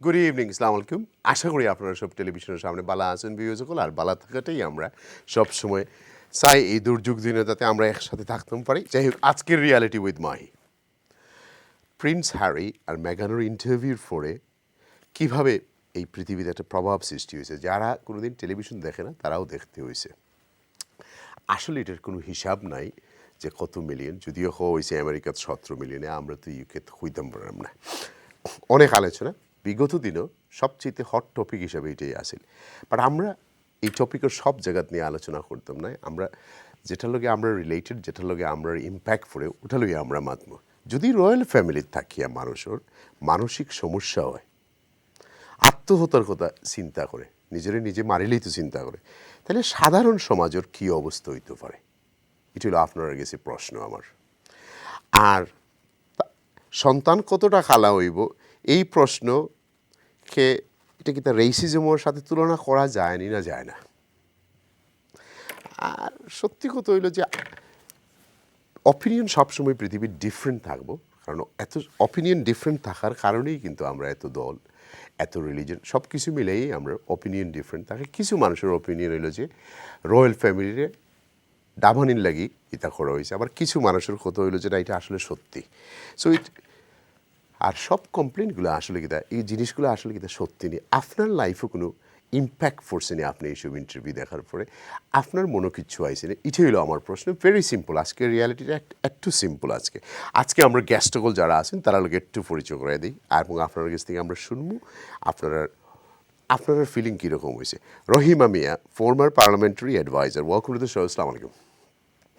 Good evening, আসসালামু আলাইকুম। আশা করি আপনারা সব টেলিভিশনের সামনে বালা আছেন ভিউয়ার্স, আর বালা থাকাটাই আমরা সবসময় চাই এই দুর্যোগ দিনে যাতে আমরা একসাথে থাকতে পারি। যাই হোক, আজকের reality with Mahi. Prince Harry আর মেগানের ইন্টারভিউর পরে কীভাবে এই পৃথিবীতে একটা প্রভাব সৃষ্টি হয়েছে, যারা কোনোদিন টেলিভিশন দেখে না তারাও দেখতে হয়েছে। আসলে এটার কোনো হিসাব নাই যে কত মিলিয়ন, যদিও হয়েছে আমেরিকার 17 মিলিয়নে, আমরা তো ইউকে হইতাম পারলাম না। অনেক আলোচনা বিগত দিনও সবচেয়ে হট টপিক হিসাবে এটাই আসিল, বাট আমরা এই টপিকের সব জায়গা নিয়ে আলোচনা করতাম না। আমরা যেটার লগে আমরা রিলেটেড, যেটার লগে আমরা ইম্প্যাক্ট করে ওটা লগে আমরা মাতব। যদি রয়্যাল ফ্যামিলির থাকিয়া মানুষের মানসিক সমস্যা হয়, আত্মহত্যার কথা চিন্তা করে, নিজে মারিলেই তো চিন্তা করে, তাহলে সাধারণ সমাজের কী অবস্থা হইতে পারে, এটা হলো আপনার কাছে প্রশ্ন আমার। আর সন্তান কতটা খালা হইব, এই প্রশ্নকে এটা কি তার রেসিজমের সাথে তুলনা করা যায়নি না যায় না। আর সত্যি কথা হইল যে অপিনিয়ন সবসময় পৃথিবীর ডিফারেন্ট থাকবো, কারণ এত অপিনিয়ন ডিফারেন্ট থাকার কারণেই কিন্তু আমরা এত দল, এত রিলিজন, সব কিছু মিলেই আমরা অপিনিয়ন ডিফারেন্ট থাকে। কিছু মানুষের অপিনিয়ন হইল যে রয়্যাল ফ্যামিলিরে ডাবানির লাগি এটা করা হয়েছে, আবার কিছু মানুষের কথা হইল যে না এটা আসলে সত্যি। সো আর সব কমপ্লেনগুলো আসলে কিনা, এই জিনিসগুলো আসলে কিনা সত্যি নেই। আপনার লাইফে কোনো ইম্প্যাক্ট পড়ছে না আপনি এইসব ইন্টারভিউ দেখার পরে, আপনার মনে কিচ্ছু আইসে না, এটাই হলো আমার প্রশ্ন। ভেরি সিম্পল, আজকে রিয়ালিটিটা একটু সিম্পল। আজকে আমরা গেস্টসকল যারা আছেন তারা লোক একটু পরিচয় করে দিই, এবং আপনার কাছ থেকে আমরা শুনবো আপনার ফিলিং কীরকম হয়েছে। Rahima Miah, former parliamentary adviser, welcome to the show. আসসালামু আলাইকুম।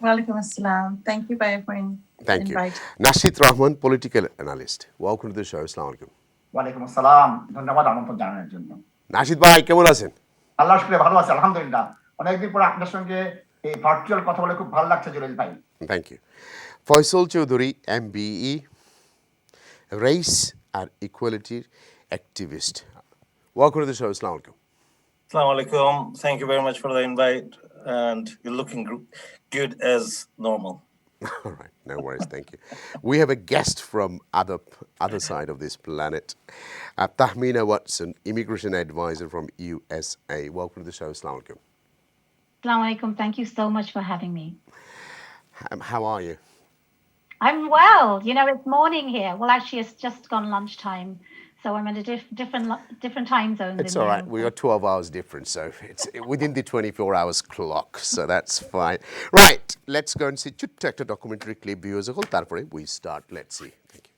Walaikum assalam. Thank you, Baya, for Thank you. invite. Nashid Rahman, political analyst, welcome to the show. Assalamu alaikum. ওয়ালাইকুম আসসালাম, ধন্যবাদ আমন্ত্রণ জানানোর জন্য। নাশিদ ভাই কেমন আছেন? আল্লাহর শুকরিয়া, ভালো আছি আলহামদুলিল্লাহ। অনেকদিন পর আপনার সঙ্গে এই ভার্চুয়াল কথা বলে খুব ভালো লাগছে জলিল ভাই। Thank you. Faisal Chowdhury, MBE, race and equality activist, welcome to the show. Assalamu alaikum. Assalamu alaikum. Thank you very much for the invite, and you're looking good as normal. All right, no worries, thank you. We have a guest from other side of this planet, Tahmina Watson, immigration advisor from USA. Welcome to the show. Assalamu alaikum. Assalamu alaikum. Thank you so much for having me. How are you? I'm well. You know, it's morning here. Well, actually, it's just gone lunchtime, so I'm in a different time zone. It's all right. We are 12 hours different, so it's within the 24 hours clock, so that's fine. Right, let's go and see একটা documentary clip viewers হল, তারপরে we start. Let's see. Thank you.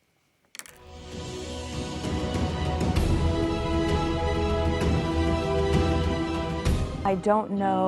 I don't know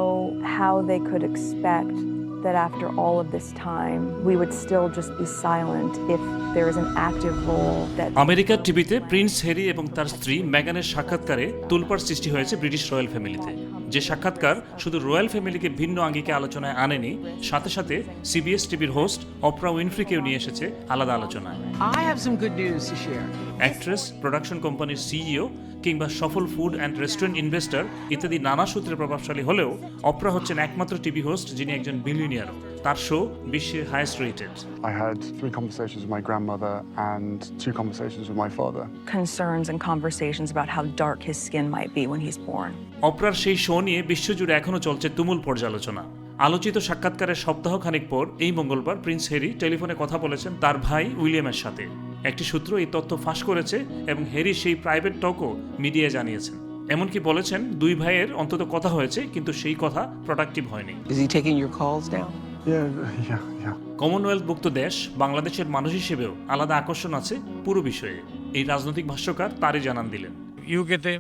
how they could expect that after all of this time we would still just be silent if there is an active role that আমেরিকার টিভিতে Prince Harry এবং তার স্ত্রী মেগানের সাক্ষাৎকারে তোলপাড় সৃষ্টি হয়েছে ব্রিটিশ রয়্যাল ফ্যামিলিতে। যে সাক্ষাৎকার শুধু রয়্যাল ফ্যামিলিকে ভিন্ন আঙ্গিকে আলোচনায় আনেনি, সাথে সাথে সিবিএস টিভির হোস্ট অপরা উইনফ্রিকেও নিয়ে এসেছে আলাদা আলোচনায়। I have some good news to share. Actress, production কোম্পানির সিইও কিংবা সফল ফুড অ্যান্ড রেস্টুরেন্ট ইনভেস্টর ইত্যাদি নানা সূত্রে প্রভাবশালী হলেও অপরা হচ্ছেন একমাত্র টিভি হোস্ট যিনি একজন বিলিয়নিয়ারও। তার শো বিশ্বের highest rated. I had 3 conversations with my grandmother and 2 conversations with my father. concerns and conversations about how dark his skin might be when he's born. অপরার সেই শো নিয়ে বিশ্বজুড়ে এখনও চলছে তুমুল পর্যালোচনা। আলোচিত সাক্ষাৎকারের সপ্তাহখানেক পর এই মঙ্গলবার প্রিন্স হ্যারি টেলিফোনে কথা বলেছেন তার ভাই উইলিয়ামের সাথে। একটি সূত্র এই তথ্য ফাঁস করেছে এবং হ্যারি সেই প্রাইভেট টকও মিডিয়ায় জানিয়েছেন। এমনকি বলেছেন দুই ভাইয়ের অন্তত কথা হয়েছে, কিন্তু সেই কথা প্রোডাক্টিভ হয়নি। Is he taking your calls now? Yeah. কমনওয়েলথভুক্ত দেশ বাংলাদেশের মানুষ হিসেবেও আলাদা আকর্ষণ আছে পুরো বিষয়ে, এই রাজনৈতিক ভাষ্যকার তারই জানান দিলেন। ইউকেতে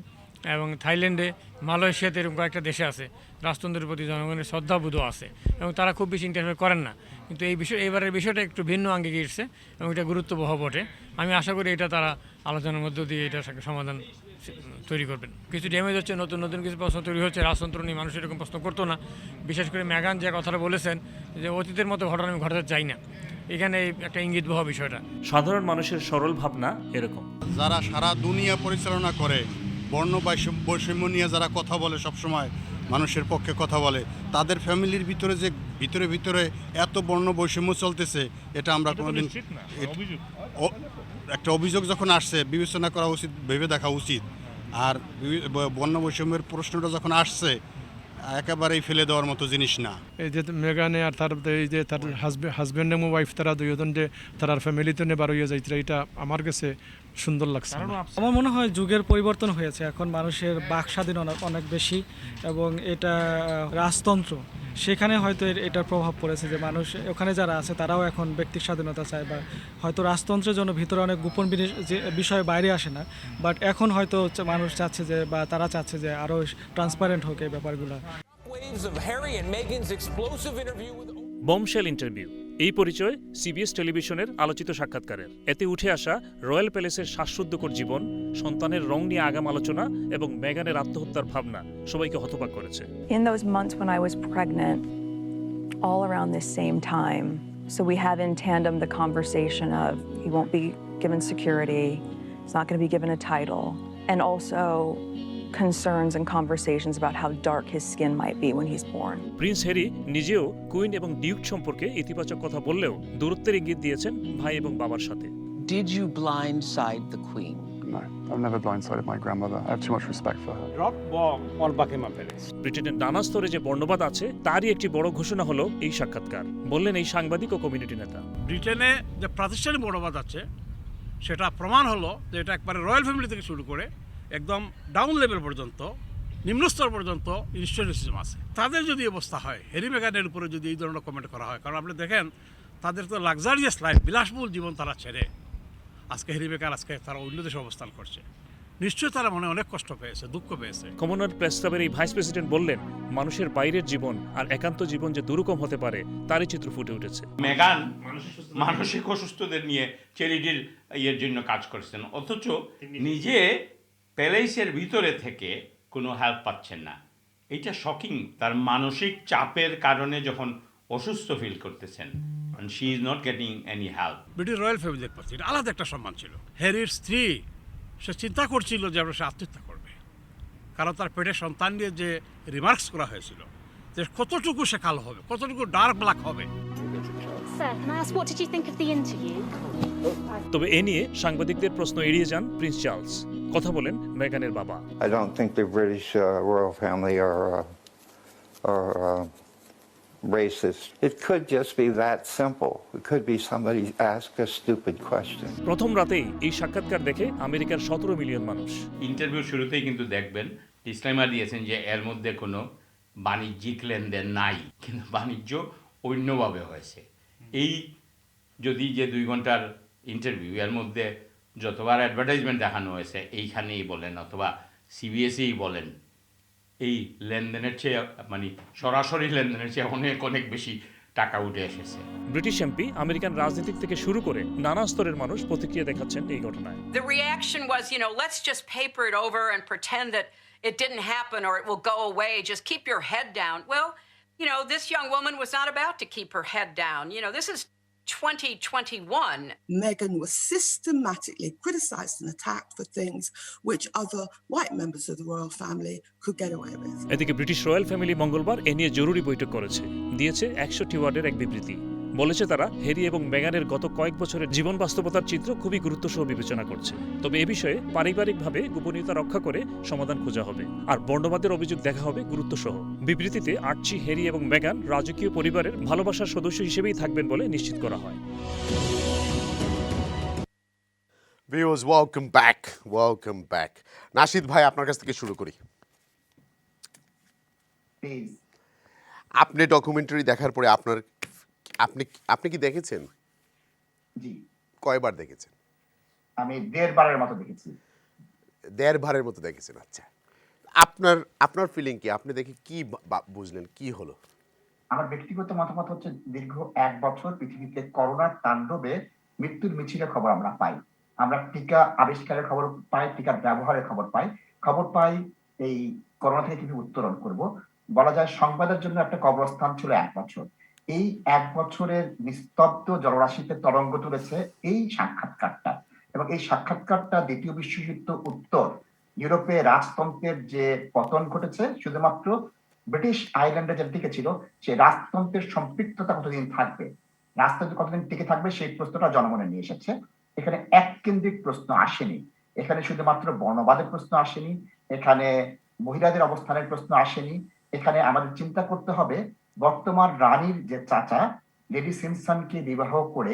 এবং থাইল্যান্ডে, মালয়েশিয়াতে এরকম কয়েকটা দেশে আছে রাজতন্ত্রের প্রতি জনগণের শ্রদ্ধাবোধ আছে এবং তারা খুব বেশি ইন্টারফেয়ার করেন না, কিন্তু এবারের বিষয়টা একটু ভিন্ন আঙ্গিকে এসছে এবং এটা গুরুত্ববহ বটে। আমি আশা করি এটা তারা আলোচনার মধ্য দিয়ে এটার সমাধান তৈরি করবেন। কিছু ড্যামেজ হচ্ছে, নতুন কিছু প্রশ্ন তৈরি হচ্ছে। রাজতন্ত্র নিয়ে মানুষ এরকম প্রশ্ন করতো না। বিশেষ করে মেগান যে কথাটা বলেছেন যে অতীতের মতো ঘটনা আমি ঘটাতে চাই না, এখানে একটা ইঙ্গিতবহ বিষয়টা। সাধারণ মানুষের সরল ভাবনা এরকম, যারা সারা দুনিয়া পরিচালনা করে, বর্ণ বৈষম্য নিয়ে যারা কথা বলে, সবসময় মানুষের পক্ষে কথা বলে, তাদের ফ্যামিলির ভিতরে যে ভিতরে এত বর্ণ বৈষম্য চলতেছে, এটা আমরা কোনোদিন একটা অভিযোগ যখন আসছে বিবেচনা করা উচিত, ভেবে দেখা উচিত আর বর্ণ বৈষম্যের প্রশ্নটা যখন আসছে একেবারেই ফেলে দেওয়ার মতো জিনিস না। এই যে মেগানে আর তার এই যে তার হাজব্যান্ড এবং ওয়াইফ তারা দুইজন যে তার ফ্যামিলিতে নিয়ে বার হয়ে যাইতে, এটা আমার কাছে সুন্দর লাগছে। আমার মনে হয় যুগের পরিবর্তন হয়েছে, এখন মানুষের বাক স্বাধীনতা অনেক বেশি এবং এটা রাজতন্ত্র, সেখানে হয়তো এটার প্রভাব পড়েছে যে মানুষ ওখানে যারা আছে তারাও এখন ব্যক্তির স্বাধীনতা চায়, বা হয়তো রাজতন্ত্রের জন্য ভিতরে অনেক গোপন যে বিষয় বাইরে আসে না, বাট এখন হয়তো মানুষ চাচ্ছে যে, বা তারা চাচ্ছে যে আরও ট্রান্সপারেন্ট হোক এই ব্যাপারগুলো। বমশেল ইন্টারভিউ, এই পরিচয় সিবিএস টেলিভিশনের আলোচিত সাক্ষাৎকারের। এতে উঠে আসা রয়্যাল প্যালেসের শ্বাসরুদ্ধকর জীবন, সন্তানের রং নিয়ে আগাম আলোচনা এবং মেগানের আত্মহত্যার ভাবনা সবাইকে হতবাক করেছে। In those months when I was pregnant, all around this same time, so we have in tandem the conversation of he won't be given security, he's not going to be given a title, and also concerns and conversations about how dark his skin might be when he's born. Prince Harry নিজেও queen এবং Duke সম্পর্কে ইতিবাচক কথা বললেও দূরত্বের ইঙ্গিত দিয়েছেন ভাই এবং বাবার সাথে। Did you blindside the Queen? No, I've never blindsided my grandmother. I have too much respect for her. Drop bomb on Buckingham Palace. ব্রিটেনের নানা স্তরে যে বর্ণবাদ আছে তারই একটি বড় ঘোষণা হলো এই সাক্ষাৎকার, বললেন এই সাংবাদিক ও কমিউনিটি নেতা। ব্রিটেনে যে প্রাতিষ্ঠানিক বর্ণবাদ আছে সেটা প্রমাণ হলো যে এটা একবারে রয়্যাল ফ্যামিলি থেকে শুরু করে একদম ডাউন লেভেল পর্যন্ত, নিম্নস্তর পর্যন্ত ইনস্টিটিউশন আছে। তাদের যদি অবস্থা হয়, হ্যারি মেগানের উপরে যদি এই ধরনের কমেন্ট করা হয়, কারণ আপনি দেখেন তাদের তো লাক্সারিয়াস লাইফ, বিলাসবহুল জীবন তারা ছেড়ে আজকে হ্যারি মেগান আজকে তারা অন্য দেশে অবস্থান করছে, নিশ্চয়ই তারা মনে অনেক কষ্ট পেয়েছে, দুঃখ পেয়েছে। কমনওয়েলথ প্রেস ক্লাবের এই ভাইস প্রেসিডেন্ট বললেন মানুষের বাইরের জীবন আর একান্ত জীবন যে দুরকম হতে পারে তারই চিত্র ফুটে উঠেছে। মেগান মানসিক অসুস্থদের নিয়ে চ্যারিটির ইয়ের জন্য কাজ করছেন, অথচ নিজে প্যালেসের ভিতরে থেকে কোনো হেল্প পাচ্ছেন না। এটা শকিং, তার মানসিক চাপের কারণে যখন অসুস্থ ফিল করতেছেন, and she is not getting any help. British royal ফ্যামিলির প্রতি আলাদা একটা সম্মান ছিল। হ্যারির স্ত্রী সে চিন্তা করছিল যে সে আত্মহত্যা করবে, কারণ তার পেটে সন্তান নিয়ে যে রিমার্কস করা হয়েছিল যে কতটুকু সে কালো হবে, কতটুকু ডার্ক ব্ল্যাক হবে। তবে এ নিয়ে সাংবাদিকদের প্রশ্ন এড়িয়ে যান প্রিন্স চার্লস, কথা বলেন মেগানের বাবা। I don't think the British royal family are racist. It could just be that simple. It could be somebody asked a stupid question. প্রথম রাতেই এই সাক্ষাৎকার দেখে আমেরিকার 17 মিলিয়ন মানুষ। ইন্টারভিউ শুরুতেই কিন্তু দেখবেন ডিসক্লেমার দিয়েছেন যে এর মধ্যে কোনো বাণিজ্যিক লেনদেন নাই, কিন্তু বাণিজ্য অন্যভাবে হয়েছে। এই যদি যে 2 ঘন্টার ইন্টারভিউ, এর মধ্যে যতবার অ্যাডভার্টাইজমেন্ট দেখানো হয়েছে এইখানেই বলেন অথবা সিবিএসই বলেন, এই লেনদেনের চেয়ে মানে সরাসরি লেনদেনের চেয়ে অনেক অনেক বেশি টাকা উঠে এসেছে। ব্রিটিশ এমপি, আমেরিকান রাজনীতিক থেকে শুরু করে নানা স্তরের মানুষ প্রতিক্রিয়া দেখাচ্ছেন এই ঘটনায়। The reaction was, let's just paper it over and pretend that it didn't happen or it will go away. Just keep your head down. Well, this young woman was not about to keep her head down. This is 2021. Meghan was systematically criticized and attacked for things which other white members of the royal family could get away with. এদিকে British royal family মঙ্গলবার এ নিয়ে জরুরি বৈঠক করেছে, দিয়েছে 100টি ওয়ার্ডের এক বিবৃতি। বলেছে তারা হ্যারি এবং মেগানের গত কয়েক বছরের জীবন বাস্তবতার চিত্র খুবই গুরুত্বসহ বিবেচনা করছে। তবে এ বিষয়ে পারিবারিকভাবে গোপনীয়তা রক্ষা করে সমাধান খোঁজা হবে, আর বর্ণবাদের অভিযোগ দেখা হবে গুরুত্বসহ। বিবৃতিতে আর্চি, হ্যারি এবং মেগান রাজকীয় পরিবারের ভালোবাসার সদস্য হিসেবেই থাকবেন বলে নিশ্চিত করা হয়। Viewers, welcome back. নাশিদ ভাই, আপনার কাছ থেকে শুরু করি। আপনি ডকুমেন্টারি দেখার পরে আপনি কি দেখেছেন? জি। কয়বার দেখেছেন? আমি 1.5 বারের মতো দেখেছি। 1.5 বারের মতো দেখেছেন, আচ্ছা। আপনার ফিলিং কি? আপনি দেখে কি বুঝলেন, কি হলো? আমার ব্যক্তিগত মতামত হচ্ছে, দীর্ঘ 1 বছর পৃথিবীতে করোনার তাণ্ডবে মৃত্যুর মিছিলের খবর আমরা পাই, আমরা টিকা আবিষ্কারের খবর পাই, টিকার ব্যবহারের খবর পাই এই করোনা থেকে কিভাবে উত্তরণ করব। বলা যায় সংবাদের জন্য একটা কবরস্থান ছিল 1 বছর। এই 1 বছরের নিস্তব্ধ জলরাশিতে তরঙ্গ তুলেছে এই সাক্ষাৎকারটা, এবং এই সাক্ষাৎকারটা দ্বিতীয় বিশ্বযুদ্ধ উত্তর ইউরোপে রাজতন্ত্রের যে পতন ঘটেছে, শুধুমাত্র ব্রিটিশ আইল্যান্ডে যে টিকে ছিল, সে রাজতন্ত্রের সম্পৃক্ততা কতদিন থাকবে, রাজতন্ত্র কতদিন টিকে থাকবে, সেই প্রশ্নটা জনমনে নিয়ে এসেছে। এখানে এক কেন্দ্রিক প্রশ্ন আসেনি, এখানে শুধুমাত্র বর্ণবাদের প্রশ্ন আসেনি, এখানে মহিলাদের অবস্থানের প্রশ্ন আসেনি, এখানে আমাদের চিন্তা করতে হবে বর্তমান রানীর যে চাচা লেডি সিমসনকে বিবাহ করে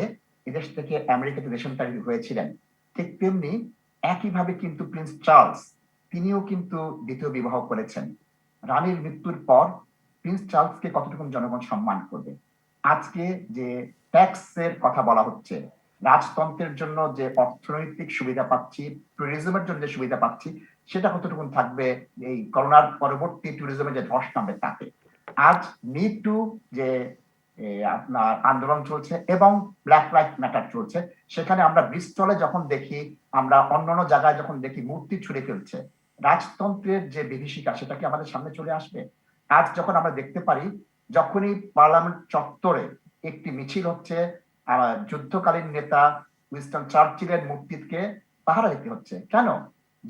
এদেশ থেকে আমেরিকাতে দেশান্তরিত হয়েছিলেন, ঠিক তেমনি একইভাবে কিন্তু প্রিন্স চার্লস তিনিও কিন্তু দ্বিতীয় বিবাহ করেছেন। রানীর মৃত্যুর পর প্রিন্স চার্লসকে কতটুকু জনগণ সম্মান করবে? আজকে যে ট্যাক্সের কথা বলা হচ্ছে, রাজতন্ত্রের জন্য যে অর্থনৈতিক সুবিধা পাচ্ছি, ট্যুরিজমের জন্য যে সুবিধা পাচ্ছি, সেটা কতটুকু থাকবে এই করোনার পরবর্তী ট্যুরিজমের যে ধস নামবে তাতে? আজ মি টু যে আপনার আন্দোলন চলছে এবং ব্ল্যাক লাইফ ম্যাটার চলছে, সেখানে আমরা ব্রিস্টলে যখন দেখি, আমরা অন্যান্য জায়গায় যখন দেখি মূর্তি ছুঁড়ে ফেলছে, রাজতন্ত্রের যে বিভীষিকা সেটা কি আমাদের সামনে চলে আসবে? আজ যখন আমরা দেখতে পারি, যখনই পার্লামেন্ট চত্বরে একটি মিছিল হচ্ছে, যুদ্ধকালীন নেতা উইনস্টন চার্চিলের মূর্তিকে পাহারা দিতে হচ্ছে, কেন?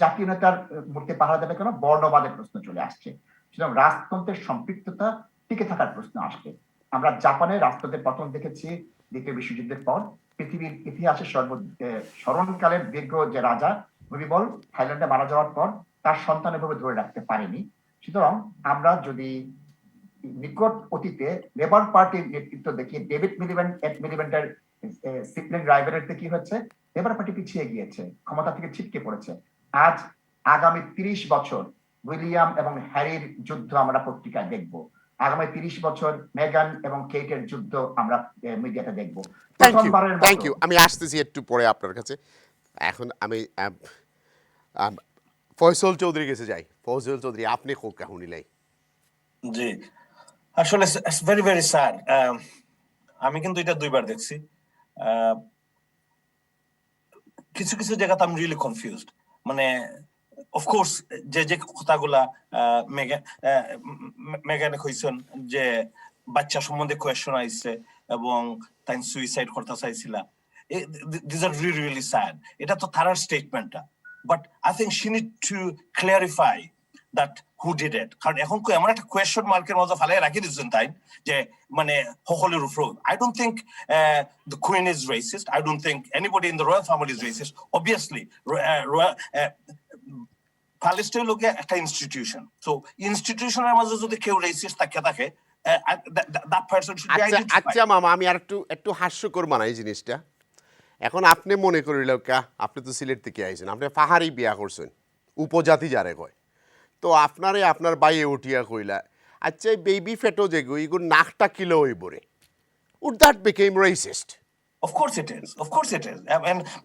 জাতীয় নেতার মূর্তি পাহারা দেবে কেন? বর্ণবাদের প্রশ্ন চলে আসছে। সুতরাং রাজতন্ত্রের সম্পৃক্ততা টিকে থাকার প্রশ্ন আসবে। আমরা জাপানের রাজতন্ত্রের পতন দেখেছি দ্বিতীয় বিশ্বযুদ্ধের পর। পৃথিবীর ইতিহাসে স্মরণকালের দীর্ঘ যে রাজা ভুরিবল থাইল্যান্ডে মারা যাওয়ার পর তার সন্তান এভাবে ধরে রাখতে পারেনি। সুতরাং আমরা যদি নিকট অতীতে লেবার পার্টির নেতৃত্ব দেখি, ডেভিড মিলিব্যান্ডের সিপ্লিং রাইভালরিতে কি হচ্ছে, লেবার পার্টি পিছিয়ে গিয়েছে, ক্ষমতা থেকে ছিটকে পড়েছে। আজ আগামী 30 বছর উইলিয়াম এবং হ্যারির যুদ্ধ আমরা পত্রিকায় দেখব, আগামী 30 বছর মেগান এবং কেটের যুদ্ধ আমরা মিডিয়াতে দেখব। Thank you. আমি আসতেছি একটু পরে আপনার কাছে। এখন আমি ফয়সল চৌধুরী কাছে যাই। ফয়সল চৌধুরী, আপনি কোক কাহিনী লাই? জি, আসলে ভেরি ভেরি স্যাড। আমি কিন্তু এটা দুইবার দেখছি। কিছু কিছু জায়গাতে আমি রিয়েলি কনফিউজড। মানে অফকোর্স যে কথাগুলা মেগানে কইছেন, যে বাচ্চা সম্বন্ধে কোয়েশ্চন আইছে এবং তাই সুইসাইড করতে চাইছিল, দিস আর রিয়েলি স্যাড। এটা তো তার স্টেটমেন্টটা, but I think she need to clarify that who did it. কারণ এখন এমন একটা কোয়েশ্চন মার্কের মধ্যে ফেলে রাখি দিচ্ছেন তাই, যে মানে সকলের উপর। I don't think the queen is racist. I don't think anybody in the royal family is racist. Obviously, Palestine লোকে একটা ইনস্টিটিউশন, সো ইনস্টিটিউশনের মাঝে যদি কেউ রেসিস্ট থাকে, that person should be identified. আচ্ছা মামা, আমি আর একটু হাস্যকর মানাই জিনিসটা। এখন আপনি মনে করিল কা, আপনি তো সিলেট থেকে আইছেন, আপনি পাহাড়ি বিয়া করছেন, উপজাতি যারে কয়, তো আপনার বাইয়ে উঠিয়া কইলা, আচ্ছা এই বেবি ফেটো যেগো এগুলো নাকটা কিলো হইব রে, would that became racist? Of course it is. Of course it is.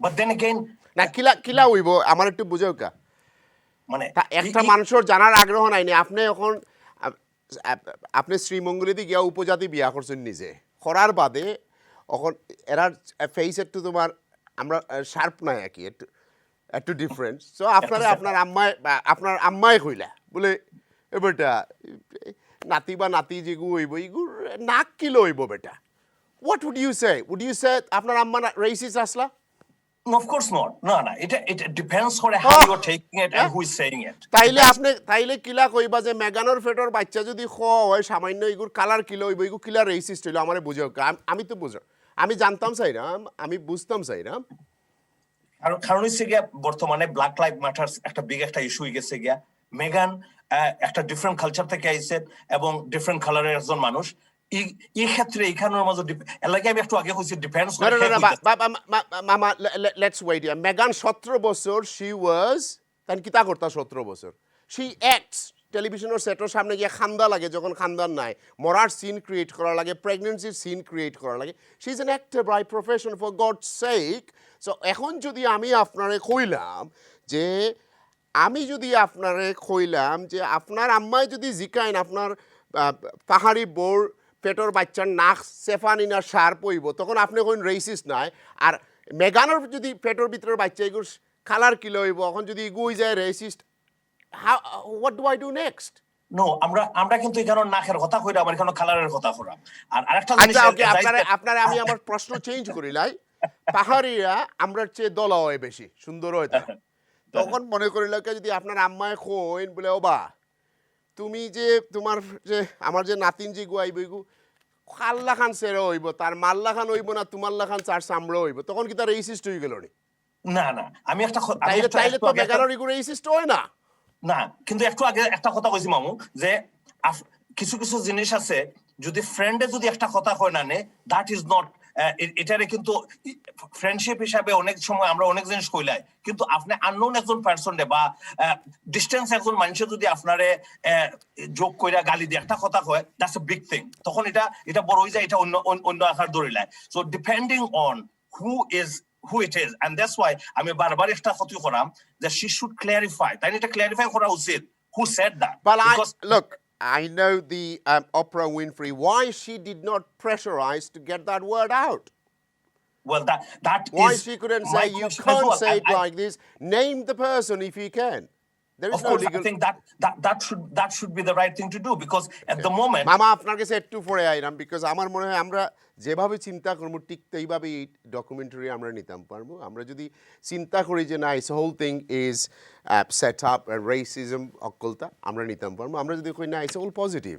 But then again, না কিলা হইব আমার একটু বুঝাও কা। মানে একটা মানুষের জানার আগ্রহ নাই নি। আপনি শ্রীমঙ্গলীতে গিয়া উপজাতি বিয়া করছেন নিজে, করার বাদে এখন এরা ফেস একটু তোমার আমরা শার্প নাই আর কি, একটু ডিফারেন্ট। সো আপনার আম্মাই কইলা বলে এ বেটা নাতি বা নাতি যেগু হইব এগুর নাক কিলো হইব বেটা, what would you say? Would you say আপনার আম্মা রেসিস্ট আসলা? of course not. No, it depends on how you are taking it and who is saying it. তাইলে কিলা কইবা যে মেগানোর ফেটর বাচ্চা যদি হয় সামান্য এগুর কালার কিলো হইব, এগু কিলা রেসিস্ট হইল? আমারে বুঝাও। আমি তো বুঝো, আমি জানতাম চাইরাম, আমি বুঝতাম চাইরাম। কারণ হচ্ছে গিয়া বর্তমানে ব্ল্যাক লাইফ ম্যাটার্স একটা বিগ একটা ইস্যু হয়ে গেছে গিয়া। মেগান একটা ডিফারেন্ট কালচার থেকে আইছেন এবং ডিফারেন্ট কালারের একজন মানুষ। এই ক্ষেত্রে এখানের মাঝে এলাকায় আমি একটু আগে হয়েছি ডিফেন্স মামা লেটস ওয়েট। মেগান 17 বছর, শি ওয়াজ তাই কিতা করতা 17 বছর, শি অ্যাক্টস টেলিভিশনের সেটের সামনে গিয়ে খান্দা লাগে, যখন খান্দার নাই মরার সিন ক্রিয়েট করা লাগে, প্রেগনেন্সির সিন ক্রিয়েট করা লাগে। She is an actor by profession, for God's sake. So এখন যদি আমি আপনারে কইলাম যে আপনার আম্মায় যদি জিকাইন আপনার পাহাড়ি বোর পেটর বাচ্চার নাক সেফানিনা সার পইব, তখন আপনি কোন রেসিস্ট নাই। আর মেগানোর যদি পেটর ভিতরের বাচ্চা এগুলো কালার কিলো হইব, এখন যদি এগুই যায় racist, what do I do next? No, আমরা কিন্তু এখানে নাকের কথা কইরা, আমার এখানে কালারের কথা কইরা। আর আরেকটা জিনিস আপনারা আমি আমার প্রশ্ন চেঞ্জ করিলাই। পাহাড়িরা আমরা চেয়ে দলা হয় বেশি, সুন্দর হয় তারা। তখন মনে করিল যদি আপনার আম্মায় কইন বলে, ও বা তুমি যে তোমার যে আমার যে নাতিন যে গুয়াইব এগু খাল্লা খান সেরা হইব, তার মাল্লা খান হইব না তোমাল্লা খান চার চামড়া হইব, তখন কি তার রেসিস্ট হয়ে গেল নি? না না আমি একটা আমি তাইলে একটু তাইলে একটু তো আগে একটা- মেগালো রেসিস্ট হয় না। না কিন্তু একটু আগে একটা কথা কইছি মামু যে কিছু কিছু জিনিস আছে যদি ফ্রেন্ডে যদি একটা কথা কয় না নে দ্যাট ইজ নট এটারে কিন্তু ফ্রেন্ডশিপ হিসাবে অনেক সময় আমরা অনেক জিনিস কইলাই কিন্তু আপনি আননোন একজন পারসন বা ডিস্টেন্স একজন মানুষে যদি আপনারে যোগ কইরা গালি দিয়ে একটা কথা কয় দ্যাটস এ বিগ থিং তখন এটা বড় হয়ে যায় এটা অন্য অন্য আকার ধরে নেয় so depending on who it is and that's why আমি বারবার একটা কথা করাম that she should clarify তাই এটা ক্ল্যারিফাই করা উচিত who said that But because look, I know the Oprah Winfrey, why she did not pressurize to get that word out. Well, that why is she couldn't my say you question as can't well. say it like this. Name the person if you can. There is Of no course, legal. I think that should be the right thing to do because at the moment. মামা আপনার কাছে একটু পরে আইলাম because আমার মনে হয় আমরা যেভাবে চিন্তা করবো ঠিক এইভাবে এই ডকুমেন্টারি আমরা নিতাম পারবো আমরা যদি চিন্তা করি যে না it's whole thing is set up racism অকলতা আমরা নিতাম পারবো আমরা যদি কই না ইটস হোল পজিটিভ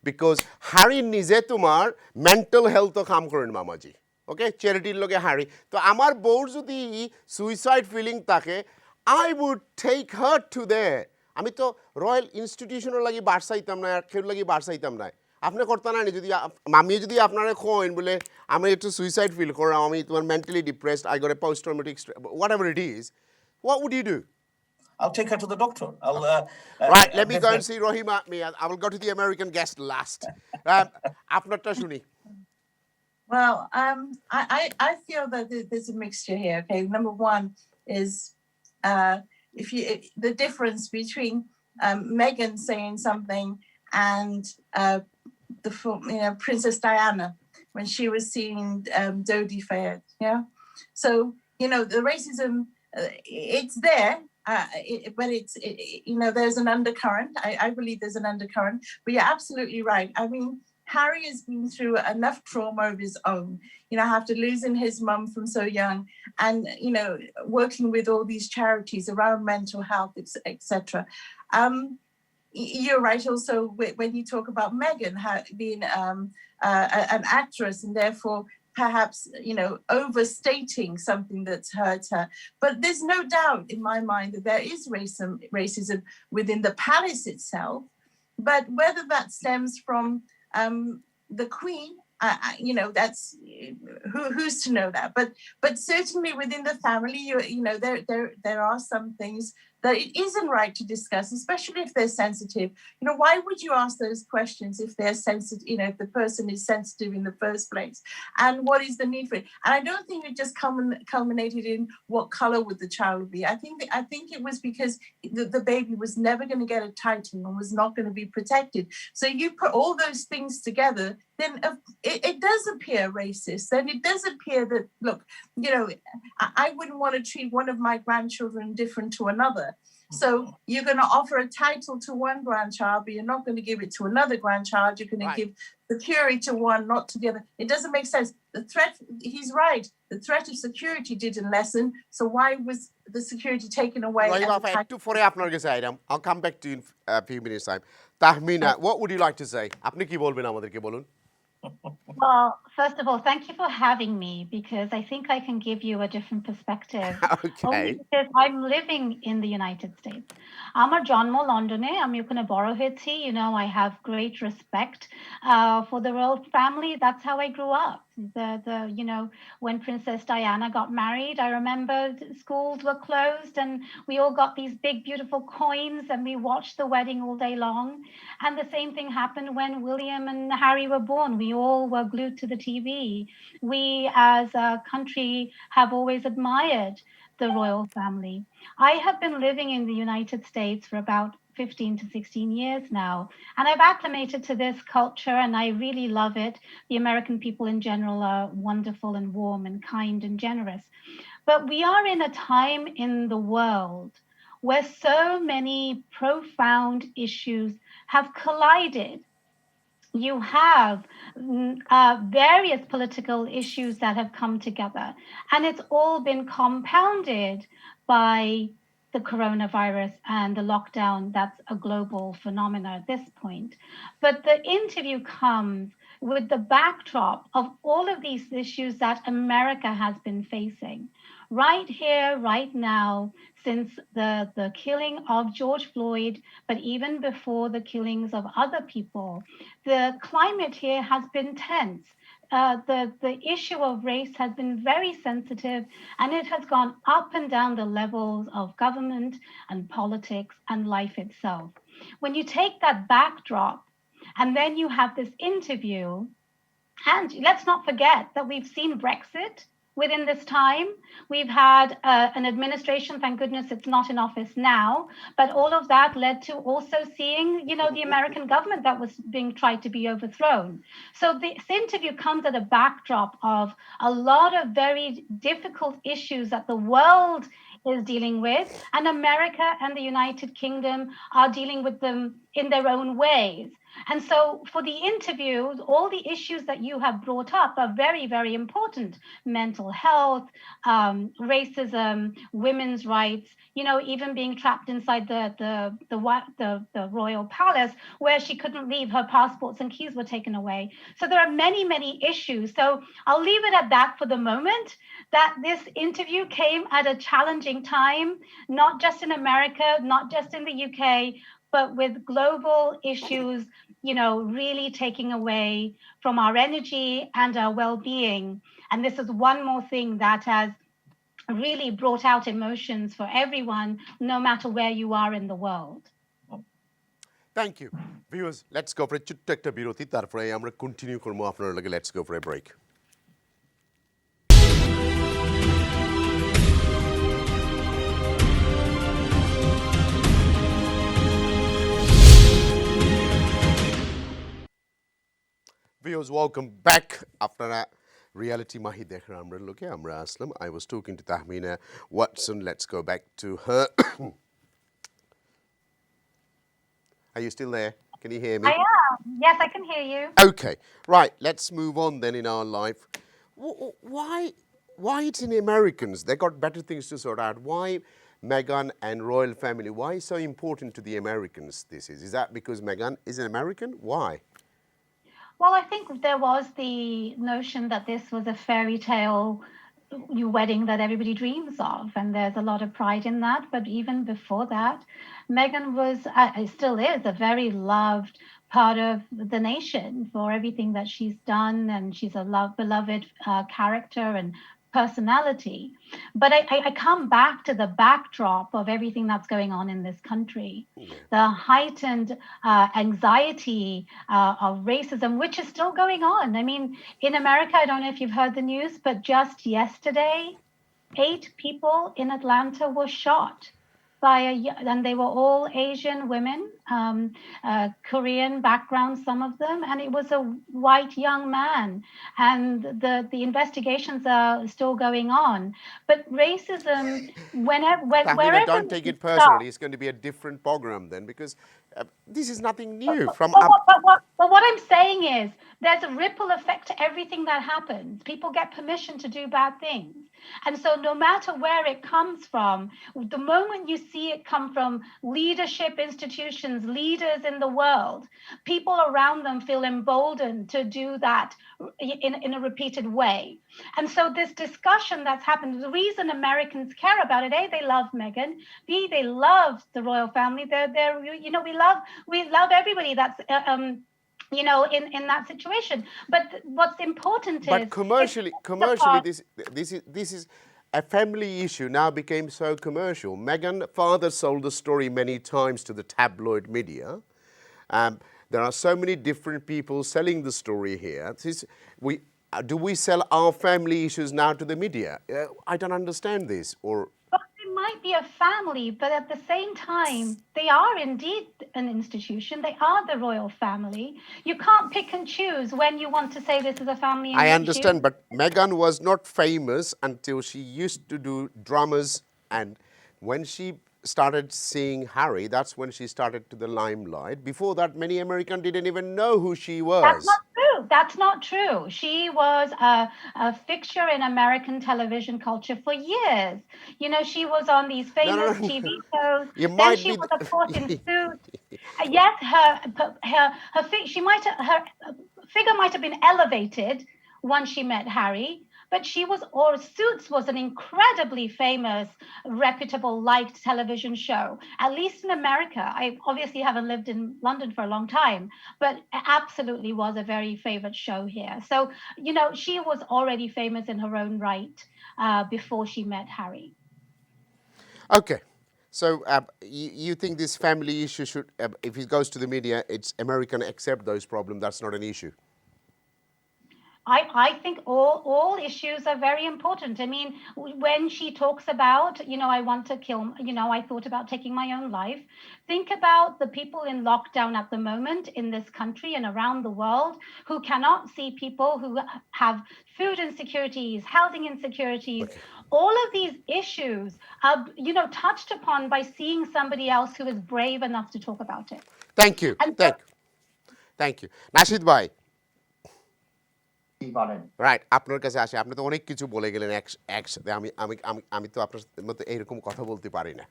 বিকজ হারি নিজে তোমার মেন্টাল হেলথও কাম করেন মামাজি ওকে চ্যারিটির লগে হারি তো আমার বউর যদি সুইসাইড ফিলিং থাকে I would take her to there. আমি তো রয়্যাল ইনস্টিটিউশনের লাগি বারসাইতাম না আর কেউ লাগি বারসাইতাম না আপনি করতে না যদি আমি যদি আপনারা কইন বলে আমি একটু সুইসাইড ফিল করাম আমি তোমার mentally depressed I got a post traumatic whatever it is what would you do I'll take her to the doctor. Right, let me go and see Rohima. I will go to the American guest last. আপনারটা শুনি. Well, I feel that there's a mixture here. Okay, number one is the difference between Meghan saying something and Princess Diana when she was seeing Dodi Fayed. Yeah, so the racism it's there. But there's an undercurrent. I believe there's an undercurrent. But you're absolutely right. I mean, Harry has been through enough trauma of his own, after losing his mum from so young and, working with all these charities around mental health, etc. You're right also when you talk about Meghan being an actress and therefore perhaps, overstating something that's hurt her. But there's no doubt in my mind that there is racism within the palace itself. But whether that stems from the Queen, that's who's to know that. But certainly within the family, there are some things that it isn't right to discuss, especially if they're sensitive. Why would you ask those questions if they're sensitive? If the person is sensitive in the first place, and what is the need for it? And I don't think it just culminated in what color would the child be. I think it was because the baby was never going to get a title and was not going to be protected. So you put all those things together, then it does appear racist. Then it does appear that, look, I wouldn't want to treat one of my grandchildren different to another. So you're going to offer a title to one grandchild, but you're not going to give it to another grandchild. You're going to give security to one, not to the other. It doesn't make sense. The threat, he's right. The threat of security didn't lessen. So why was the security taken away? I'll come back to you in a few minutes time. Tahmina, what would you like to say? আপনি কি বলবেন আমাদেরকে বলুন? Well, first of all, thank you for having me because I think I can give you a different perspective. Okay. Only because I'm living in the United States. Amar Janmo Londone, আমি ওখানে বড় হয়েছি. I have great respect for the royal family. That's how I grew up. When Princess Diana got married, I remember schools were closed and we all got these big, beautiful coins and we watched the wedding all day long. And the same thing happened when William and Harry were born. We all were glued to the TV. We as a country have always admired the royal family. I have been living in the United States for about 15 to 16 years now. And I've acclimated to this culture and I really love it. The American people in general are wonderful and warm and kind and generous. But we are in a time in the world where so many profound issues have collided. You have various political issues that have come together, and it's all been compounded by the coronavirus and the lockdown. That's a global phenomenon at this point. But the interview comes with the backdrop of all of these issues that America has been facing. right here, right now, since the killing of George Floyd, but even before the killings of other people, the climate here has been tense. The issue of race has been very sensitive, and it has gone up and down the levels of government and politics and life itself. When you take that backdrop, and then you have this interview, and let's not forget that we've seen Brexit within this time. We've had an administration, thank goodness it's not in office now, but all of that led to also seeing, you know, the American government that was being tried to be overthrown. So this interview comes at a backdrop of a lot of very difficult issues that the world is dealing with, and America and the United Kingdom are dealing with them in their own ways. And so for the interview, all the issues that you have brought up are very, very important. Mental health, racism, women's rights, you know, even being trapped inside the royal palace where she couldn't leave, her passports and keys were taken away. So there are many, many issues. So I'll leave it at that for the moment, that this interview came at a challenging time, not just in America, not just in the UK, but with global issues, you know, really taking away from our energy and our well-being. And this is one more thing that has really brought out emotions for everyone, no matter where you are in the world. Thank you. Viewers, let's go for a ছোট্ট একটা বিরতি, তারপরে আমরা continue করবো আপনার লগে। Let's go for a break. Viewers, welcome back after a reality Mahee dekhar amra loke amra aslam. I was talking to Tahmina Watson. Let's go back to her. Are you still there? Can you hear me? I am. Yes, I can hear you. Okay, right. Let's move on then in our life. Why it's in Americans? They got better things to sort out. Why Meghan and royal family? Why so important to the Americans? This is that because Meghan is an American? Why? Well, I think there was the notion that this was a fairy tale wedding that everybody dreams of, and there's a lot of pride in that. But even before that, Meghan was, still is, a very loved part of the nation for everything that she's done, and she's a beloved character and personality. But I come back to the backdrop of everything that's going on in this country, the heightened anxiety of racism, which is still going on. I mean, in America, I don't know if you've heard the news, but just yesterday, 8 people in Atlanta were shot by and they were all Asian women, Korean background, some of them, and it was a white young man. And the investigations are still going on. But racism, wherever don't take it personally. It's going to be a different program then, because this is nothing new. But what I'm saying is there's a ripple effect to everything that happens. People get permission to do bad things. And so no matter where it comes from, the moment you see it come from leadership institutions, leaders in the world, people around them feel emboldened to do that in a repeated way. And so this discussion that's happened, the reason Americans care about it, A, they love Meghan, B, they love the royal family. They're you know, we love everybody that's you know, in that situation. But what's important is... But commercially, this is a family issue now became so commercial. Meghan father sold the story many times to the tabloid media. There are so many different people selling the story here. Do we sell our family issues now to the media? I don't understand this. Might be a family, but at the same time, they are indeed an institution. They are the royal family. You can't pick and choose when you want to say this is a family. I understand, but Meghan was not famous until she used to do dramas, and when she started seeing Harry, that's when she started to the limelight. Before that, many Americans didn't even know who she was. That's not true. That's not true. She was a fixture in American television culture for years. You know, she was on these famous TV shows. Then she was, of course, in Suits. Yes, her figure might have been elevated once she met Harry, but Suits was an incredibly famous, reputable, liked television show, at least in America. I obviously haven't lived in London for a long time, but absolutely was a very favorite show here. So, she was already famous in her own right before she met Harry. Okay. So you think this family issue should, if it goes to the media, it's American accept those problems, that's not an issue? I think all issues are very important. I mean, when she talks about, I want to kill, I thought about taking my own life. Think about the people in lockdown at the moment in this country and around the world who cannot see people who have food insecurities, housing insecurities. All of these issues are, touched upon by seeing somebody else who is brave enough to talk about it. Thank you. Thank you. Nashid bhai. Right, আপনার কাছে আসে। আপনি তো অনেক কিছু বলে গেলেন একসাথে। আমি তো আপনার মতো এইরকম কথা বলতে পারি না।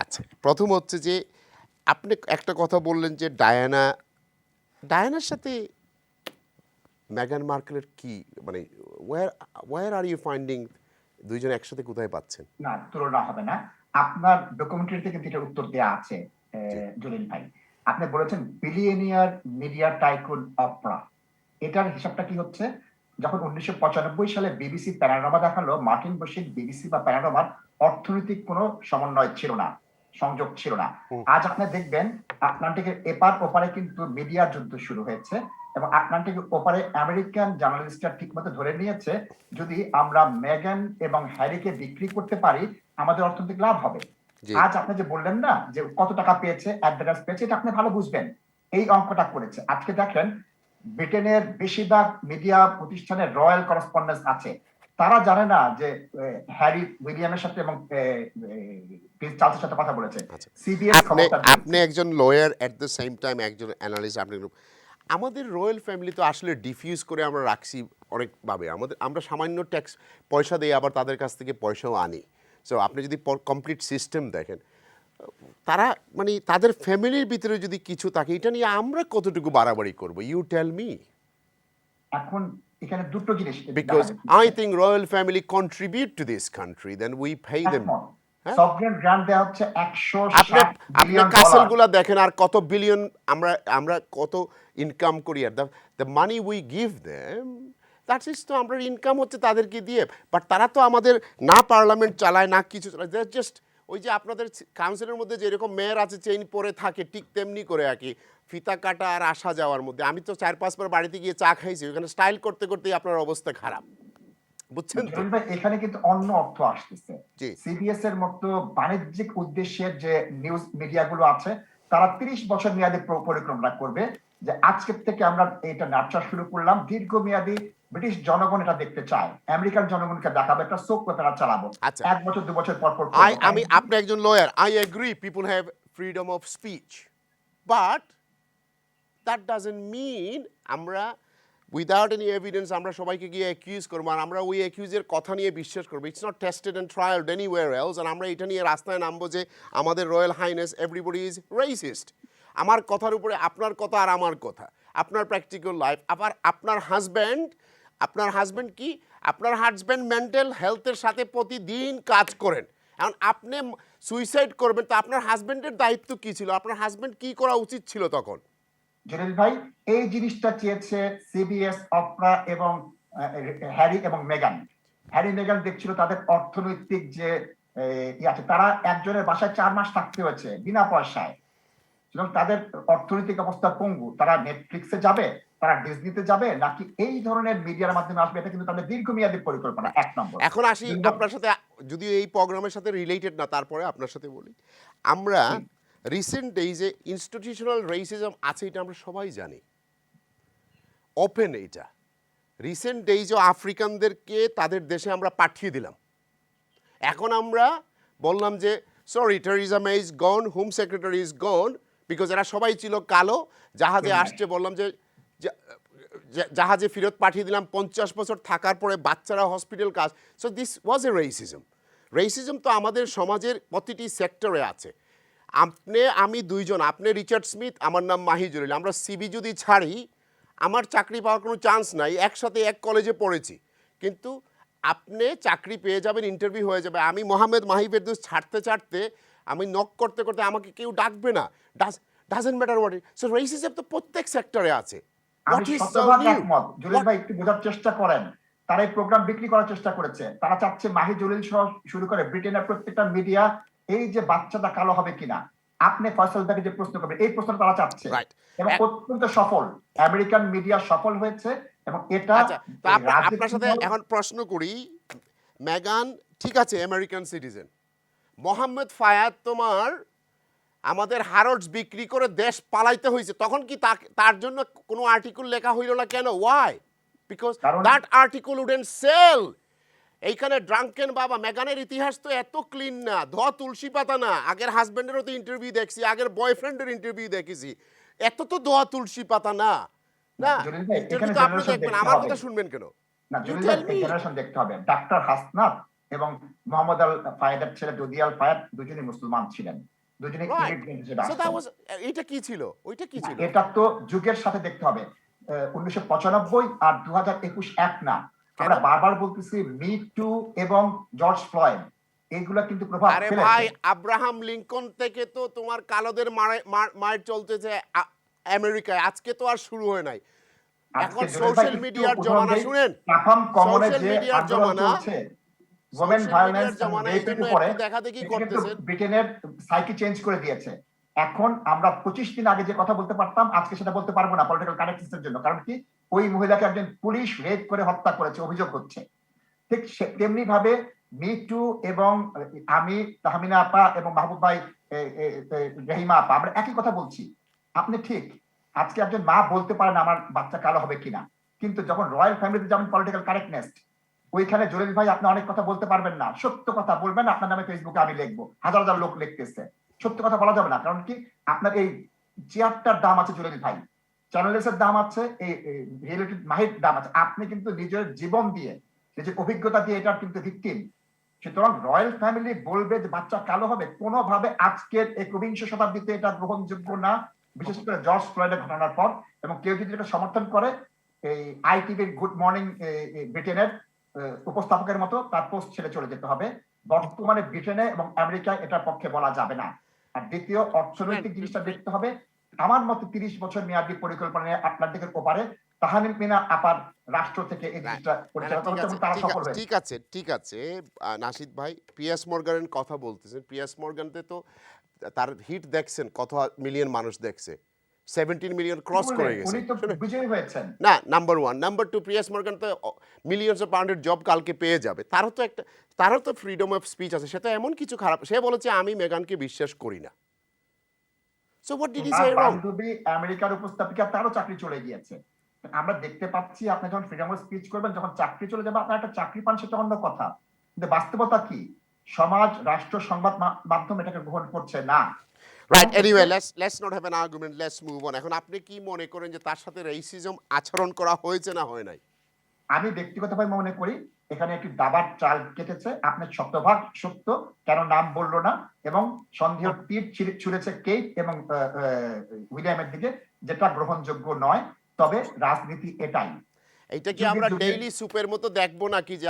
আচ্ছা, প্রথম হচ্ছে যে আপনি একটা কথা বললেন যে ডায়ানার সাথে মেগান মার্কেলের কি মানে ওয়্যার আর ইউ ফাইন্ডিং দুইজন একসাথে কোথায় পাচ্ছেন? না, তুলনা হবে না। আপনার ডকুমেন্টারিতে কিন্তু এটা উত্তর দেওয়া আছে জলিল ভাই। আপনি বলেছেন বিলিয়নিয়ার মিডিয়া টাইকুন অপরা। এটার হিসাবটা কি হচ্ছে, যখন 1995 সালে বিবিসি প্যানোরামা দেখালো, মার্টিন বশির বিবিসি বা প্যানোরামার অর্থনৈতিক কোনো সমন্বয় ছিল না, সংযোগ ছিল না। আজ আপনি দেখবেন আটলান্টিকের এপার ওপারে কিন্তু মিডিয়ার যুদ্ধ শুরু হয়েছে এবং আটলান্টিকের ওপারে আমেরিকান জার্নালিস্টরা ঠিকমতো ধরে নিয়েছে, যদি আমরা মেগান এবং হ্যারিকে বিক্রি করতে পারি আমাদের অর্থনৈতিক লাভ হবে। আজ আপনি যে বললেন না যে কত টাকা পেয়েছে, অ্যাডভার্টাইজ পেয়েছে, এটা আপনি ভালো বুঝবেন। এই অঙ্কটা করেছে। আজকে দেখেন ব্রিটেনের বেশিরভাগ মিডিয়া প্রতিষ্ঠানের রয়্যাল করেসপন্ডেন্স আছে, তারা জানে না যে হ্যারি উইলিয়ামের সাথে এবং প্রিন্স চার্লসের সাথে কথা বলেছে। সিবিএস আপনি একজন lawyer at the same time একজন অ্যানালিস্ট। আপনি আমাদের রয়্যাল ফ্যামিলি তো আসলে ডিফিউজ করে আমরা রাখছি অনেকভাবে। আমরা সামান্য ট্যাক্স পয়সা দিই, আবার তাদের কাছ থেকে পয়সাও আনি। সো আপনি যদি কমপ্লিট সিস্টেম দেখেন, তারা মানে তাদের ফ্যামিলির ভিতরে যদি কিছু থাকে, এটা নিয়ে আমরা কতটুকু বাড়াবাড়ি করব? You tell me. এখন এখানে দুটো জিনিস, because I think royal family contribute to this country, then we pay them. Sovereign grant দেওয়া হচ্ছে 160 বিলিয়ন ডলার। কাসলগুলো দেখেন আর কত বিলিয়ন আমরা কত ইনকাম করি, are the money we give them, that's is তো আমরা ইনকাম হচ্ছে তাদেরকে দিয়ে। বাট তারা তো আমাদের না পার্লামেন্ট চালায় না কিছু চালায়, দে জাস্ট ওই যে আপনাদের কাউন্সিলের মধ্যে যেরকম মেয়র আছে চেইন পরে থাকে, ঠিক তেমনি করে আর কি, ফিতা কাটা আর আসা যাওয়ার মধ্যে। আমি তো 4-5 বার বাড়িতে গিয়ে চা খাইছি, ওখানে স্টাইল করতে করতেই আপনার অবস্থা খারাপ, বুঝছেন তো? এখানে কিন্তু অন্য অর্থ আসতেছে। সিবিএস এর মতো বাণিজ্যিক উদ্দেশ্যের যে নিউজ মিডিয়াগুলো আছে, তারা 30 বছর মেয়াদী পরিকল্পনা করবে যে আজকের থেকে আমরা এটা নার্চার শুরু করলাম, দীর্ঘমেয়াদী ব্রিটিশ জনগণ এটা দেখতে চায়, আমেরিকান জনগণকে দেখাবে, একটা সোপ পেপার চালাবো। 1 বছর 2 বছর পর পর। আপনি একজন lawyer, I agree people have freedom of speech, but that doesn't mean আমরা উইদাউট এনি এভিডেন্স আমরা সবাইকে গিয়ে অ্যাকিউজ করবো, আর আমরা ওই অ্যাকিউজের কথা নিয়ে বিশ্বাস করবো। It's not tested and trialled anywhere else. আর আমরা এটা নিয়ে রাস্তায় নামবো যে আমাদের royal highness everybody is racist. আমার কথার উপরে আপনার কথা আর আমার কথা, আপনার প্র্যাকটিক্যাল লাইফ। আবার আপনার হাজব্যান্ড কি, আপনার হাজব্যান্ড মেন্টাল হেলথের সাথে প্রতিদিন কাজ করেন। এখন আপনি সুইসাইড করবেন, তো আপনার হাজব্যান্ডের দায়িত্ব কি ছিল? আপনার হাজব্যান্ড কি করা উচিত ছিল তখন? জলিল ভাই, এই জিনিসটা চেয়েছে সিবিএস, অপরা এবং হ্যারি এবং মেগান। হ্যারি মেগান দেখছিল তাদের অর্থনৈতিক যে আছে, তারা একজনের বাসায় 4 মাস থাকতে হয়েছে বিনা পয়সায়, এবং তাদের অর্থনৈতিক অবস্থা পঙ্গু। তারা নেটফ্লিক্সে যাবে, তারা ডিজনিতে যাবে, নাকি এই ধরনের মিডিয়ার মাধ্যমে আসবে? এটা কিন্তু তাদের দীর্ঘমেয়াদী পরিকল্পনা। 1 নম্বর। এখন আসি আপনার সাথে, যদিও এই প্রোগ্রামের সাথে রিলেটেড না, তারপরে আপনার সাথে বলি। আমরা রিসেন্ট ডেইজে ইনস্টিটিউশনাল রেসিজম আছে, এটা আমরা সবাই জানি, ওপেন। এটা রিসেন্ট ডেইজে আফ্রিকানদেরকে তাদের দেশে আমরা পাঠিয়ে দিলাম। এখন আমরা বললাম যে sorry, Teresa May is gone, home secretary is gone, because এরা সবাই ছিল কালো, জাহাজে আসছে। বললাম যে জাহাজে ফেরত পাঠিয়ে দিলাম। 50 বছর থাকার পরে বাচ্চারা হসপিটাল কাজ। So this was A racism. তো আমাদের সমাজের প্রতিটি সেক্টরে আছে। আমি দুইজন, আপনি রিচার্ড স্মিথ, আমার নাম মাহি জলিল। আমরা সিবি যদি ছাড়ি, আমার চাকরি পাওয়ার কোনো চান্স নাই। একসাথে এক কলেজে পড়েছি, কিন্তু আপনি চাকরি পেয়ে যাবেন, ইন্টারভিউ হয়ে যাবে, আমি মোহাম্মদ মাহি ফেরদৌস ছাড়তে আমি নক করতে আমাকে কেউ ডাকবে না, doesn't matter what. So racism তো প্রত্যেক সেক্টরে আছে। আমি শতভাগ একমত। জলিল ভাই একটু বোঝার চেষ্টা করেন, তারা এই প্রোগ্রাম বিক্রি করার চেষ্টা করেছে। তারা চাচ্ছে মাহি জলিল সহ শুরু করে ব্রিটেনের প্রত্যেকটা মিডিয়া এই যে বাচ্চাটা কালো হবে কিনা, আপনি ফয়সালদাকে যে প্রশ্ন করবেন, এই প্রশ্নটা তারা চাচ্ছে এবং অত্যন্ত সফল। আমেরিকান মিডিয়া সফল হয়েছে এবং এটা আপনার সাথে এখন প্রশ্ন করি, মেগান ঠিক আছে আমেরিকান সিটিজেন, মোহাম্মদ ফায়াদ তোমার আমাদের হারোডস বিক্রি করে দেশ পালাইতে হয়েছে, তখন কি তার জন্য কোনো আর্টিকেল লেখা হইল না কেন? Why? Because that article wouldn't sell. এইখানে ড্রাঙ্কেন বাবা, মেগানের ইতিহাস তো এত ক্লিন না, ধোয়া তুলসী পাতা না। আগের হাজবেন্ডেরও তো ইন্টারভিউ দেখছি, আগের বয়ফ্রেন্ডের ইন্টারভিউ দেখেছি, এত তো ধোয়া তুলসী পাতা না। না ইন্টারভিউ তো আপনি দেখবেন, আমার কথা শুনবেন কেন? না জেনারেশন দেখতে হবে। ডাক্তার হাসনাত এবং মোহাম্মদ আল ফায়াদের ছেলে দদি আল ফায়াদ দুজনেই মুসলমান ছিলেন, দুজনেই ইমিগ্রেন্ট হিসেবে আসছেন। এটা কি ছিল? ওইটা কি ছিল? এটা তো যুগের সাথে দেখতে হবে। 1995 আর 2021 এক না। আমরা বারবার বলতেছি মি টু এবং জর্জ ফ্লয়েড, এইগুলা কিন্তু প্রভাব ফেলেছে। আরে ভাই, আব্রাহাম লিংকন থেকে তো তোমার কালোদের মার চলতেছে আমেরিকায়, আজকে তো আর শুরু হয় নাই। এখন সোশ্যাল মিডিয়ার জমানা, শুনেন, সোশ্যাল মিডিয়ার জমানা, ওমেন ভায়োলেন্স রেপের উপরে ব্রিটেনের সাইকি চেঞ্জ করে দিয়েছে। এখন আমরা 25 দিন আগে যে কথা বলতে পারতাম, আজকে সেটা বলতে পারবো না পলিটিক্যাল কারেক্টনেসের জন্য। কারণ কি, ওই মহিলাকে একজন পুলিশ রেপ করে হত্যা করেছে, অভিযোগ হচ্ছে। ঠিক তেমনি ভাবে মি টু এবং আমি, তাহমিনা আপা এবং মাহবুব ভাই, রহিমা আপা, আমরা একই কথা বলছি। আপনি ঠিক, আজকে একজন মা বলতে পারেন আমার বাচ্চা কালো হবে কিনা, কিন্তু যখন রয়্যাল ফ্যামিলিতে যেমন পলিটিক্যাল কারেক্টনেস, ওইখানে জলিল ভাই আপনি অনেক কথা বলতে পারবেন না, সত্য কথা বলবেন, আপনার নামে ফেসবুকে আমি লিখবো, হাজার হাজার লোক লিখতেছে, সত্য কথা বলা যাবে না। কারণ কি, আপনার এই চেয়ারটার দাম আছে জলিল ভাই, চ্যানেলসের দাম আছে, এই রিয়েলিটি মাহির দাম আছে। আপনি কিন্তু নিজের জীবন দিয়ে, নিজের অভিজ্ঞতা দিয়ে এটার কিন্তু ভিকটিম। সুতরাং রয়্যাল ফ্যামিলি বলবে যে বাচ্চা কালো হবে, কোনোভাবে আজকের 21 শতাব্দীতে এটা গ্রহণযোগ্য না, বিশেষ করে জর্জ ফ্লয়েডের ঘটনার পর। এবং কেউ যদি এটা সমর্থন করে, এই আইটিভির গুড মর্নিং ব্রিটেনের উপস্থাপকের মতো তার পোস্ট ছেড়ে চলে যেতে হবে। বর্তমানে ব্রিটেনে এবং আমেরিকায় এটার পক্ষে বলা যাবে না। আর দ্বিতীয়, অর্থনৈতিক জিনিসটা দেখতে হবে। আমার মতে 30 বছর মেয়াদী পরিকল্পনা নিয়ে আটলান্টিকের ওপারে তাহমিনা আপার রাষ্ট্র থেকে এই জিনিসটা পরিচালনা করতে তারা সফল হয়েছে। ঠিক আছে নাশিদ ভাই, পিএস মর্গানের কথা বলতেছেন। পিএস মর্গানতে তো তার হিট দেখছেন, কত মিলিয়ন মানুষ দেখছে, 17 মিলিয়ন ক্রস করে গেছে। উনি তো বিজয়ী হয়েছেন। না, নাম্বার 1, নাম্বার 2, পিএস মর্গান তো মিলিয়নস অফ পাউন্ডের জব কালকে পেয়ে যাবে। তারও তো ফ্রিডম অফ স্পিচ আছে, সেটা এমন কিছু খারাপ। সে বলেছে আমি মেগানকে বিশ্বাস করি না। সো হোয়াট ডিড হি সে রং? বান্ধবী আমেরিকার উপস্থাপিকা, তারও চাকরি চলে গিয়েছে। আমরা দেখতে পাচ্ছি, আপনি যখন ফ্রিডম অফ স্পিচ করবেন, যখন চাকরি চলে যাবে, আপনার একটা চাকরি পান, সেটা অন্য কথা। কিন্তু বাস্তবতা কি, সমাজ, রাষ্ট্র, সংবাদ মাধ্যম এটাকে গ্রহণ করছে না। Right, anyway let's not have an argument, let's move on. এখন আপনি কি মনে করেন যে তার সাথে রেসিজম আচরণ করা হয়েছে না হয় নাই? আমি ব্যক্তিগতভাবে মনে করি এখানে একটি দাবার চাল কেটেছে। আপনার শতভাগ সত্য, কেন নাম বললো না, এবং সন্দেহ তীর ছুঁড়েছে কেট এবং উইলিয়ামের দিকে, যেটা গ্রহণযোগ্য নয়। তবে রাজনীতি এটাই। এইটা কি আমরা ডেইলি সুপের মতো দেখবো নাকি, যে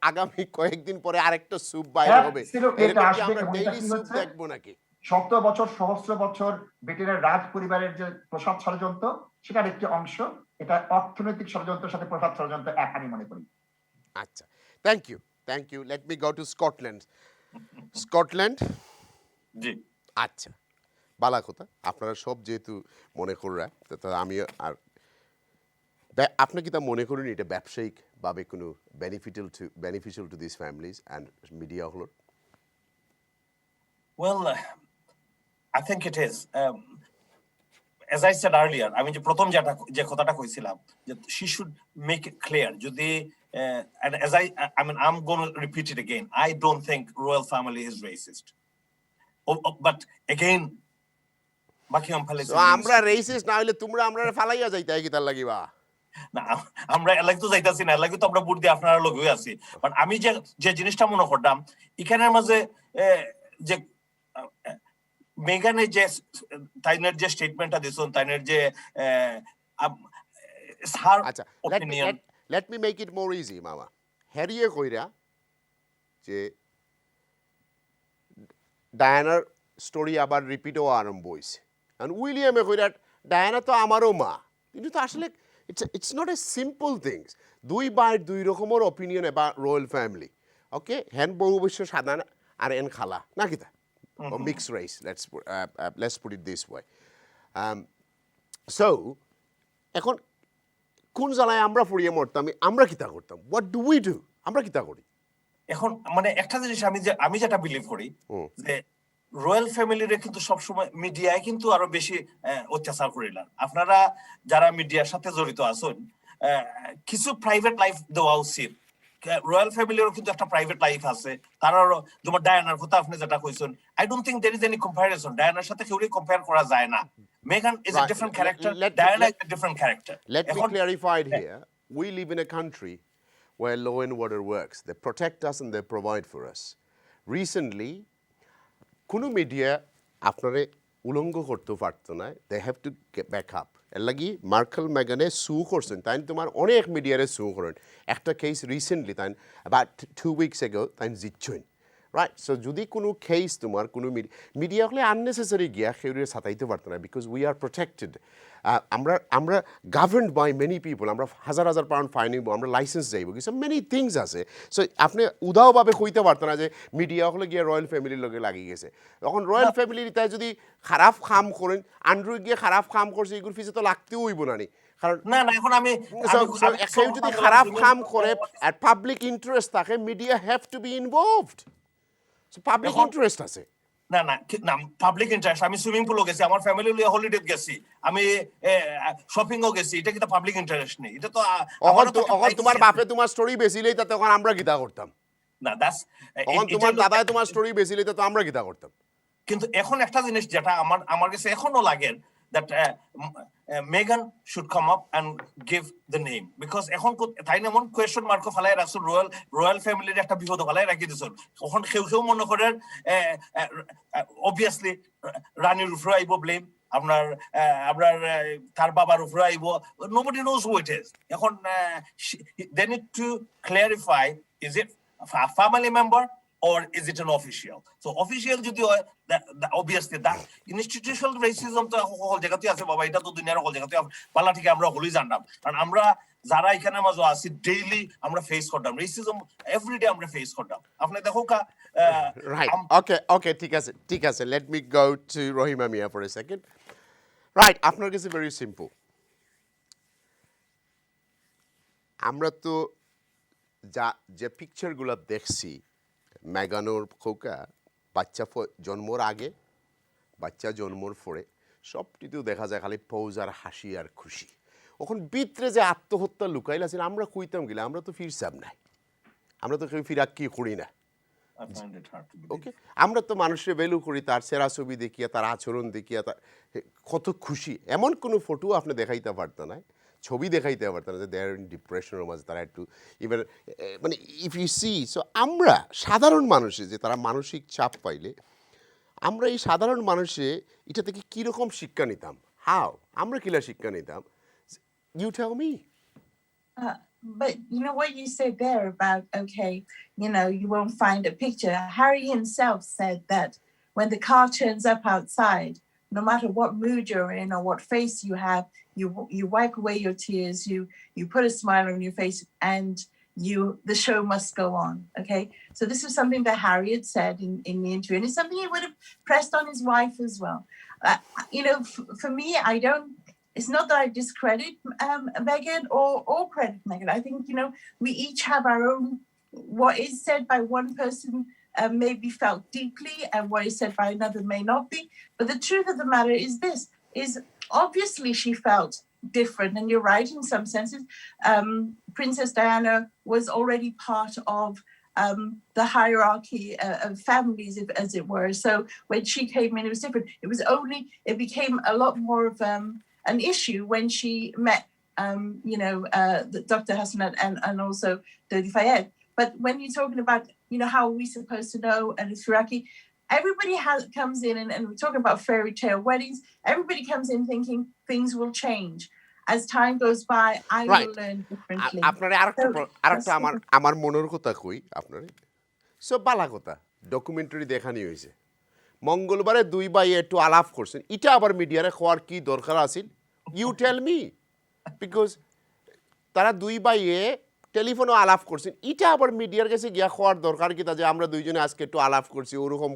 আগামী কয়েকদিন পরে আরেকটা সুপ বাইরে হবে? এটা আসবে, ডেইলি সুপ দেখবো নাকি? 100 বছর, সহস্র বছর ব্রিটেনের রাজ পরিবারের যে প্রসাদ ষড়যন্ত্র, সেটার একটি অংশ। এটা অর্থনৈতিক ষড়যন্ত্রের সাথে প্রসাদ ষড়যন্ত্র এক, আমি মনে করি। আচ্ছা, thank you. Let me go to Scotland. জি, আচ্ছা, বালা কথা। আপনারা সব যেহেতু মনে কররা, আমি আর আপনি কি তা মনে করেন এটা ব্যবসায়িক ভাবে কোনো beneficial to this families and media হলো? Well, I think it is. As I said earlier, আমি যে প্রথম যে কথাটা কইছিলাম, যে she should make it clear. যদি and as I'm going to repeat it again. I don't think royal family is racist. But again, Buckingham Palace. আমরা racist না হইলে তোমরা আমরা ফালাইয়া যাইতা কি তার লাগিবা? না, আমরা এলাকা তো যাইতাছি না, এলাকা তো আমরা বুট দিয়ে আপনারা লোক হয়ে আছি। বাট আমি যে জিনিসটা মনে করলাম এখানের মাঝে, যে মেগানের যে তাইনের যে স্টেটমেন্টটা দিছেন, তাইনের যে let me make it more easy মামা হ্যারিয়ে কইরা যে ডায়ানার স্টোরি আবার রিপিট হওয়া আরম্ভ হয়েছে কারণ উইলিয়ামে কইরা ডায়ানা তো আমারও মা কিন্তু তো আসলে it's not a simple things দুই ভাইয়ের দুই রকমের opinion about royal family okay হ্যান বউ অবশ্য সাধারণ আর এন খালা নাকি তা mixed race let's put it this way so এখন কোন জ্বালায় আমরা পড়িয়ে মরতাম আমরা কিতা করতাম হোয়াট ডু উই ডু আমরা কিতা করি এখন মানে একটা জিনিস আমি যেটা বিলিভ করি যে রয়্যাল ফ্যামিলিরে কিন্তু সবসময় মিডিয়ায় কিন্তু আরো বেশি অত্যাচার করিলেন আপনারা যারা মিডিয়ার সাথে জড়িত আছেন কিছু প্রাইভেট লাইফ দেওয়া উচিত রয়্যাল ফ্যামিলিরও কিন্তু একটা প্রাইভেট লাইফ আছে তারারও যেমন ডায়ানার কথা আপনি যেটা কইছেন I don't think there is any comparison ডায়ানার সাথে কেউই কম্পেয়ার করা যায় না Meghan is a different character. Diana is a different character. Let me clarify it here. We live in a country where law and order works. They protect us and they provide for us. Recently, কোনো media আপনারে উলঙ্গ করতে পারতো না they have to back up এর লাগি Markle Megane সু করছেন তাই তোমার অনেক মিডিয়ারে সু করেন একটা কেস রিসেন্টলি তাই অ্যাবাউট 2 weeks ago তাই জিতছেন রাইট সো যদি কোনো কেস তোমার কোনো মিডিয়া হলে আননেসেসারি গিয়া সেউরিয়ে সাতাইতে পারতো না বিকজ উই আর প্রোটেক্টেড আমরা গাভার্নড বাই মেনি পিপল আমরা হাজার হাজার পাউন্ড ফাইন নিব আমরা লাইসেন্স যাইব কিছু মেনি থিংস আছে সো আপনি উদাওভাবে কইতে পারতো না যে মিডিয়া হলে গিয়ে রয়্যাল ফ্যামিলির লগে লাগি গেছে তখন রয়্যাল ফ্যামিলির তাই যদি খারাপ কাম করেন আন্ড্রু গিয়ে খারাপ কাম করছে এগুলোর পিছিয়ে তো লাগতেও হইব না কারণ না এখন আমি কেউ যদি খারাপ কাম করে আর পাবলিক ইন্টারেস্ট থাকে media have to B involved so public interest আছে না পাবলিক ইন্টারেস্ট আমি সুইমিং পুলও গেছি আমার ফ্যামিলি লিয়ে হলিডে গেছি আমি শপিংও গেছি এটা কি পাবলিক ইন্টারেস্ট নেই এটা তো তোমার বাপে তোমার স্টোরি বেশিলেই তো তখন আমরা কিতা করতাম না দ্যাটস তোমার দাদাই তোমার স্টোরি বেশিলেই তো আমরা কিতা করতাম কিন্তু এখন একটা জিনিস যেটা আমার কাছে এখনো লাগে that Meghan should come up and give the name because এখন তাই না মন কোয়েশ্চন মার্ক ফালাই রাখছো রয়্যাল ফ্যামিলির একটা বিপদ ফালাই রাখি দিছো এখন কেউ মনে করেন obviously রানীর উপরে আইবো ব্লেম আপনার তার বাবার উপরে আইবো nobody knows who it is এখন they need to clarify is it a family member or is it an official? So official যদি হয় obviously that institutional racism তো সকল জায়গাতে আছে বাবা এটা তো দুনিয়ার সকল জায়গাতে পালা ঠিক আমরা হলেই জানলাম কারণ আমরা যারা এখানে মাঝে আছি ডেইলি আমরা ফেস করতাম রেসিজম এভরিডে আমরা ফেস করতাম আপনি দেখো কা রাইট ওকে ঠিক আছে let me go to Rahima Mia for a second right আপনার কাছে ভেরি সিম্পল আমরা তো যে পিকচারগুলো দেখছি মেগানোর খোকা বাচ্চা জন্মর আগে বাচ্চা জন্মর পরে সবটিতেও দেখা যায় খালি পৌজ আর হাসি আর খুশি ওখন ভিতরে যে আত্মহত্যা লুকাইল আছে আমরা কইতাম গেলে আমরা তো ফিরসাম নাই আমরা তো কেউ ফিরাক্কি করি না ওকে আমরা তো মানুষের ভ্যালু করি তার সেরা ছবি দেখিয়া তার আচরণ দেখিয়া তার কত খুশি এমন কোনো ফটো আপনি দেখাইতে পারতো না ছবি দেখাইতে পারতো না যে দে আর ইন ডিপ্রেশনের মাঝে তারা একটু ইভেন মানে ইফ ইউ সি সো আমরা সাধারণ মানুষে যে তারা মানসিক চাপ পাইলে আমরা এই সাধারণ মানুষে এটা থেকে কীরকম শিক্ষা নিতাম হাও আমরা কিলা শিক্ষা নিতাম you tell me But you know what you said there about, okay, you won't find a picture. Harry himself said that when the car turns up outside, no matter what mood you're in or what face you have, you wipe away your tears, you put a smile on your face, and the show must go on. Okay, so this is something that Harry had said in the interview, and it's something he would have pressed on his wife as well. For me, it's not that I discredit Meghan or credit Meghan. I think we each have our own. What is said by one person may be felt deeply, and what is said by another may not be. But the truth of the matter is this: is obviously she felt different, and you're right in some senses. Princess Diana was already part of the hierarchy of families, as it were. So when she came in, it was different. It became a lot more of an issue when she met, Dr. Hassanat and also Dodi Fayed. But when you're talking about, how are we supposed to know, and it's Iraqi, everybody comes in, and we're talking about fairy tale weddings, everybody comes in thinking things will change. as time goes by, I Right. will learn differently. আপনারে আরেকটা আমার মনের কথা কই আপনারে so বালা কথা documentary দেখানি হয়েছে মঙ্গলবারে 2 ভাই একটু আলাপ করছেন এটা আবার মিডিয়ারে হওয়ার কি দরকার আছিল ইউ টেল মি বিকজ তারা 2 ভাইয়ে টেলিফোনে আলাপ করছেন এটা আবার মিডিয়ার কাছে গিয়া হওয়ার দরকার কি তা যে আমরা দুইজনে আজকে একটু আলাপ করছি ওরকম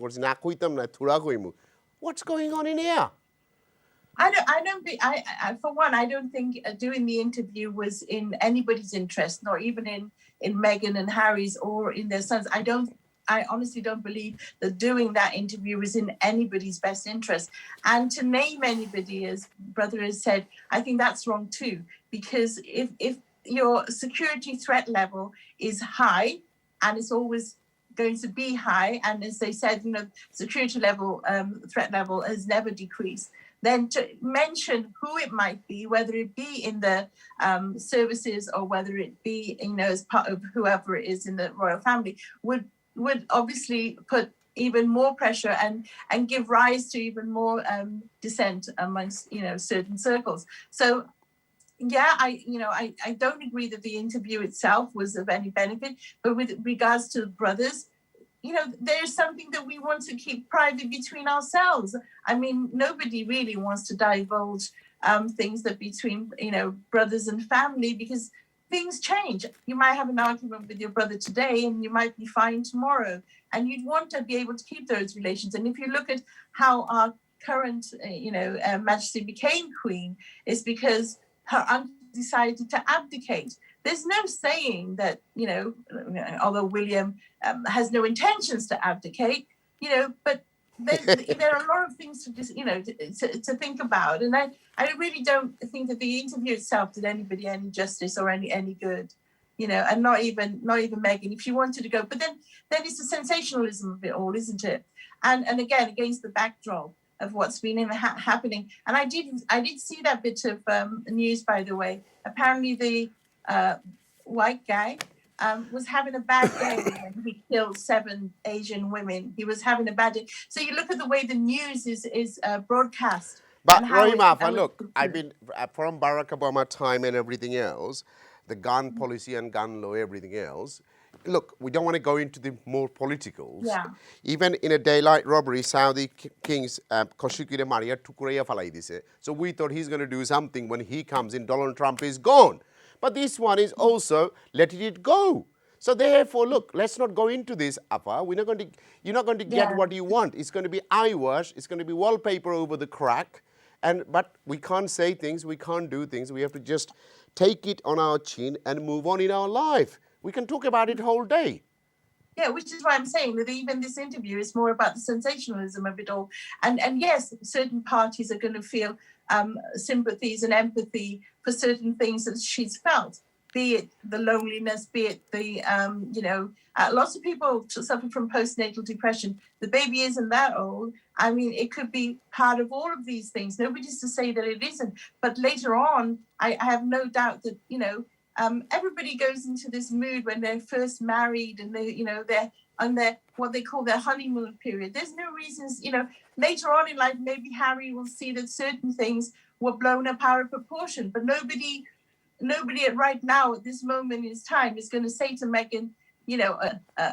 করছি না কইতাম না থোড়া কইমু what's going on in here For one, I don't think doing the interview was in anybody's interest, nor even in Meghan and Harry's or in their sons. I honestly don't believe that doing that interview was in anybody's best interest. And to name anybody, as brother has said, I think that's wrong too, because if your security threat level is high, and it's always going to be high, and as they said, security level, threat level has never decreased, then to mention who it might be, whether it be in the services or whether it be, as part of whoever it is in the royal family, would obviously put even more pressure and give rise to even more dissent amongst certain circles. So yeah, I don't agree that the interview itself was of any benefit, but with regards to brothers, there's something that we want to keep private between ourselves. I mean, nobody really wants to divulge things that between, brothers and family, because things change. You might have an argument with your brother today and you might be fine tomorrow. And you'd want to be able to keep those relations. And if you look at how our current, Majesty became queen, it's because her uncle decided to abdicate. There's no saying that, although William has no intentions to abdicate, but there are a lot of things to just, to think about. And I really don't think that the interview itself did anybody any justice or any good, and not even Meghan, if she wanted to go. But then it's the sensationalism of it all, isn't it? And again, against the backdrop of what's been happening. And I did see that bit of news, by the way. Apparently the white guy was having a bad day when he killed 7 Asian women. He was having a bad day. So you look at the way the news is broadcast. But Rahima, look, I've been from Barack Obama time and everything else, the gun policy and gun law, everything else. Look, we don't want to go into the more politicals. Yeah. Even in a daylight robbery, Saudi king's Koshikire Maria Tukureya falai dise. So we thought he's going to do something. When he comes in, Donald Trump is gone. But this one is also letting it go. So therefore, look, let's not go into this, Appa. You're not going to get what you want. It's going to be eyewash. It's going to be wallpaper over the crack. But we can't say things. We can't do things. We have to just take it on our chin and move on in our life. We can talk about it whole day. Yeah, which is why I'm saying that even this interview is more about the sensationalism of it all. And yes, certain parties are going to feel sympathies and empathy for certain things that she's felt, be it the loneliness, be it the, lots of people suffer from postnatal depression. The baby isn't that old. I mean, it could be part of all of these things. Nobody's to say that it isn't. But later on, I have no doubt that, everybody goes into this mood when they're first married and they're on their what they call their honeymoon period. There's no reasons, later on in life, maybe Harry will see that certain things were blown up out of proportion. But nobody right now at this moment in time is going to say to Meghan,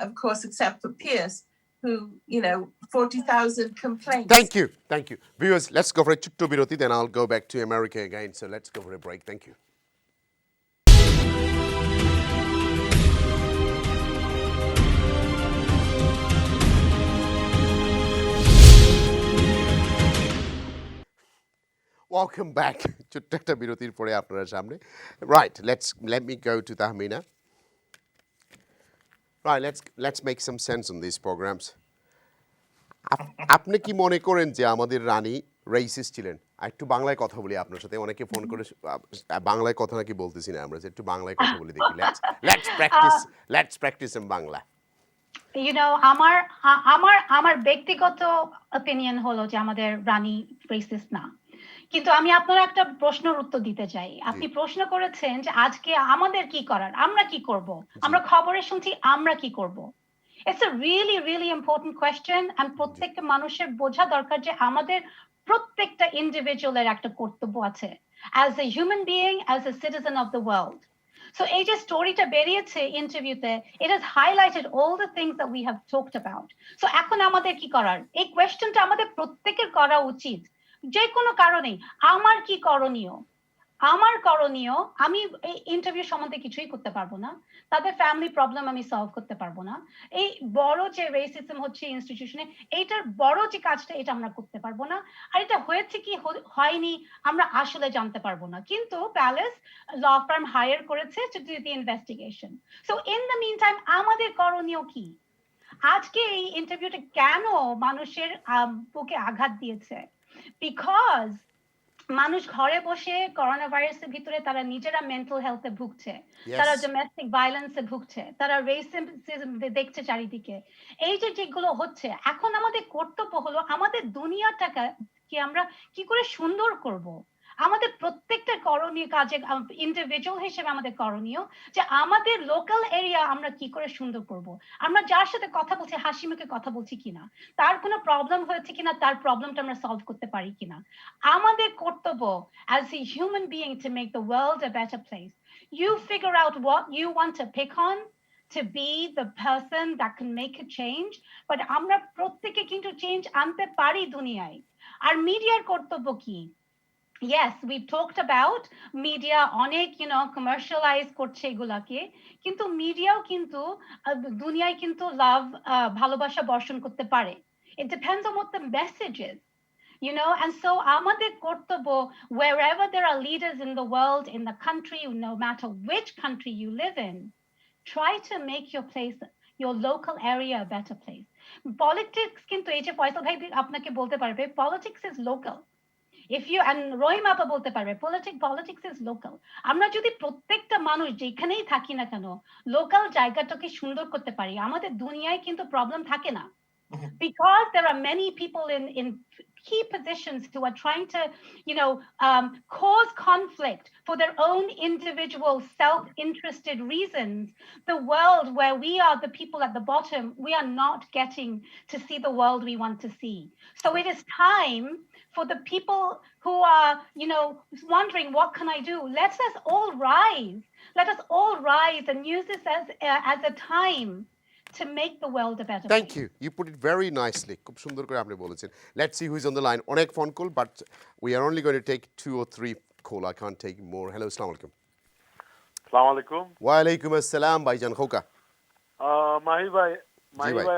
of course, except for Pierce, who, 40,000 complaints. Thank you. Viewers, let's go for a chutto biroti, then I'll go back to America again. So let's go for a break. Thank you. Welcome back. ছোট্ট একটা বিরতির পরে আপনার সামনে. Right, let me go to Tahmina. Right, let's make some sense on these programs. আপনি কি মনে করেন যে আমাদের রানী রেসিস্ট ছিলেন? একটু বাংলায় কথা বলি আপনার সাথে. অনেকে ফোন করে বাংলায় কথা নাকি বলতেছি না আমরা, একটু বাংলায় কথা বলি দেখি. Let's practice in Bangla. আমার ব্যক্তিগত অপিনিয়ন হলো যে আমাদের রানী রেসিস্ট না, কিন্তু আমি আপনার একটা প্রশ্নের উত্তর দিতে চাই। আপনি প্রশ্ন করেছেন যে আজকে আমাদের কি করার, আমরা কি করব, আমরা খবরে শুনছি, আমরা কি করব। It's a really, really important question, and প্রত্যেকটা মানুষের বোঝা দরকার যে আমাদের প্রত্যেকটা ইন্ডিভিজুয়ালের একটা কর্তব্য আছে। as a human being, as a citizen of the world. So এই যে স্টোরিটা বেরিয়েছে ইন্টারভিউতে, it has highlighted all the things that we have talked about. So এখন আমাদের কি করার, এই কোয়েশ্চেনটা আমাদের প্রত্যেকের করা উচিত, যে কোনো কারণে আমার কি করণীয়। আমার করণীয়, আমি এই ইন্টারভিউ সম্বন্ধে কিছুই করতে পারবো না, তাদের ফ্যামিলি প্রবলেম আমি সলভ করতে পারবো না, এই বড় যে রেসিজম হচ্ছে ইনস্টিটিউশনে এইটার বড় যে কাজটা এটা আমরা করতে পারবো না, আর এটা হয়েছে কি হয়নি আমরা আসলে জানতে পারবো না, কিন্তু প্যালেস ল ফার্ম হায়ার করেছে to do the investigation. So in the mean time আমাদের করণীয় কি? আজকে এই ইন্টারভিউটা কেন মানুষের বুকে আঘাত দিয়েছে? বিকজ মানুষ ঘরে বসে করোনা ভাইরাসের ভিতরে তারা নিজেরা মেন্টাল হেলথে ভুগছে, তারা ডোমেস্টিক ভায়োলেন্সে ভুগছে, তারা রেসিজম দেখছে চারিদিকে। এই যে যেগুলো হচ্ছে, এখন আমাদের কর্তব্য হলো আমাদের দুনিয়াটাকে কি আমরা কি করে সুন্দর করব। আমাদের প্রত্যেকটা করণীয় কাজে ইন্ডিভিজুয়াল হিসেবে আমাদের করণীয় যে আমাদের লোকাল এরিয়া আমরা কি করে সুন্দর করব। আমরা যার সাথে কথা বলছি হাসি মুখে কথা বলছি কিনা, তার কোনো প্রবলেম হয়েছে কিনা, তার প্রবলেমটা আমরা সলভ করতে পারি কিনা। আমাদের কর্তব্য as a human being to make the world a better place. You figure out what you want to pick on to be the person that can make a change, but আমরা প্রত্যেকে কিন্তু change আনতে পারি দুনিয়ায়। আর মিডিয়ার কর্তব্য কি? Yes, we've talked about media অনেক commercialize করছে এগুলাকে, কিন্তু মিডিয়াও কিন্তু দুনিয়ায় কিন্তু লাভ ভালোবাসা বর্ষণ করতে পারে। It depends on what the message is, and so আমাদের কর্তব্য, wherever there are leaders in the world, in the country, no matter which country you live in, try to make your place, your local area a better place. Politics কিন্তু এই যে ফয়সাল ভাই আপনাকে বলতে পারবে, politics is local. If you and রহিম আপা বলতে পারবে politics is local. আমরা যদি প্রত্যেকটা মানুষ যেখানেই থাকি না কেন লোকাল জায়গাটাকে সুন্দর করতে পারি, আমাদের দুনিয়ায় কিন্তু প্রবলেম থাকে না। Because there are many people in key positions who are trying to cause conflict for their own individual self-interested reasons, the world where we are the people at the bottom, we are not getting to see the world we want to see. So it is time for the people who are wondering what can I do, let us all rise and use this as a time to make the world a better place. Thank you. You put it very nicely. খুব সুন্দর করে আপনি বলেছেন। Let's see who is on the line. অনেক phone call, but we are only going to take 2 or 3 call. I can't take more. Hello, assalamu alaikum. আসসালামু আলাইকুম। ওয়া আলাইকুম আসসালাম ভাইজান খোকা। মাহি ভাই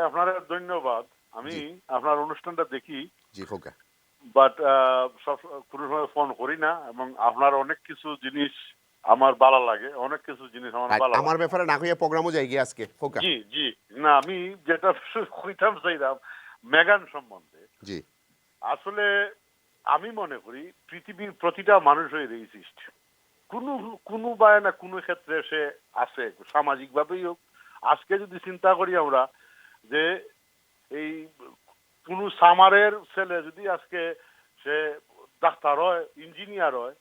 আপনার ধন্যবাদ। আমি আপনার অনুষ্ঠানটা দেখি। জি খোকা। বাট সব কোনো সময় ফোন করি না, এবং আপনার অনেক কিছু জিনিস আমার ভালো লাগে, অনেক কিছু জিনিস আমার ভালো লাগে। আমার ব্যাপারে না কইয়া প্রোগ্রামও যাই গিয়ে আজকে খোকা। জি না, আমি যেটা কইতাম চাইলাম মেগান সম্বন্ধে। জি আসলে আমি মনে করি পৃথিবীর প্রতিটা মানুষই রেসিস্ট, কোনো বা না কোনো ক্ষেত্রে সে আছে, সামাজিকভাবেই হোক। আজকে যদি চিন্তা করি আমরা যে এই কোনো সামারের ছেলে যদি আজকে সে ডাক্তার হয়, ইঞ্জিনিয়ার হয়,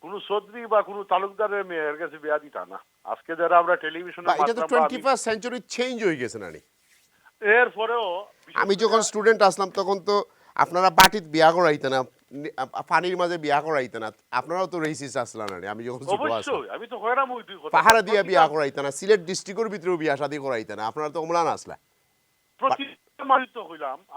কোনো চৌধুরী বা কোনো তালুকদারের মেয়ের কাছে বিয়া দিতা না। আজকে যারা আমরা টেলিভিশনে, এটা তো 21st সেঞ্চুরি চেঞ্জ হয়ে গেছে নানি। এরপরেও আমি যখন স্টুডেন্ট আসলাম তখন তো আপনারা বাটিত বিয়া করাইতে না, পানির মাঝে বিয়া করাইতে না, আপনারাও তো রেসিস্ট আসলা নানি। আমি যখন অবশ্যই আমি তো কইরাম ওই দুই কথা, পাহাড়া দিয়া বিয়া করাইতে না, সিলেট ডিস্ট্রিক্টের ভিতরেও বিয়া শাদী করাইতে না, আপনারা তো ওমলান আসলা।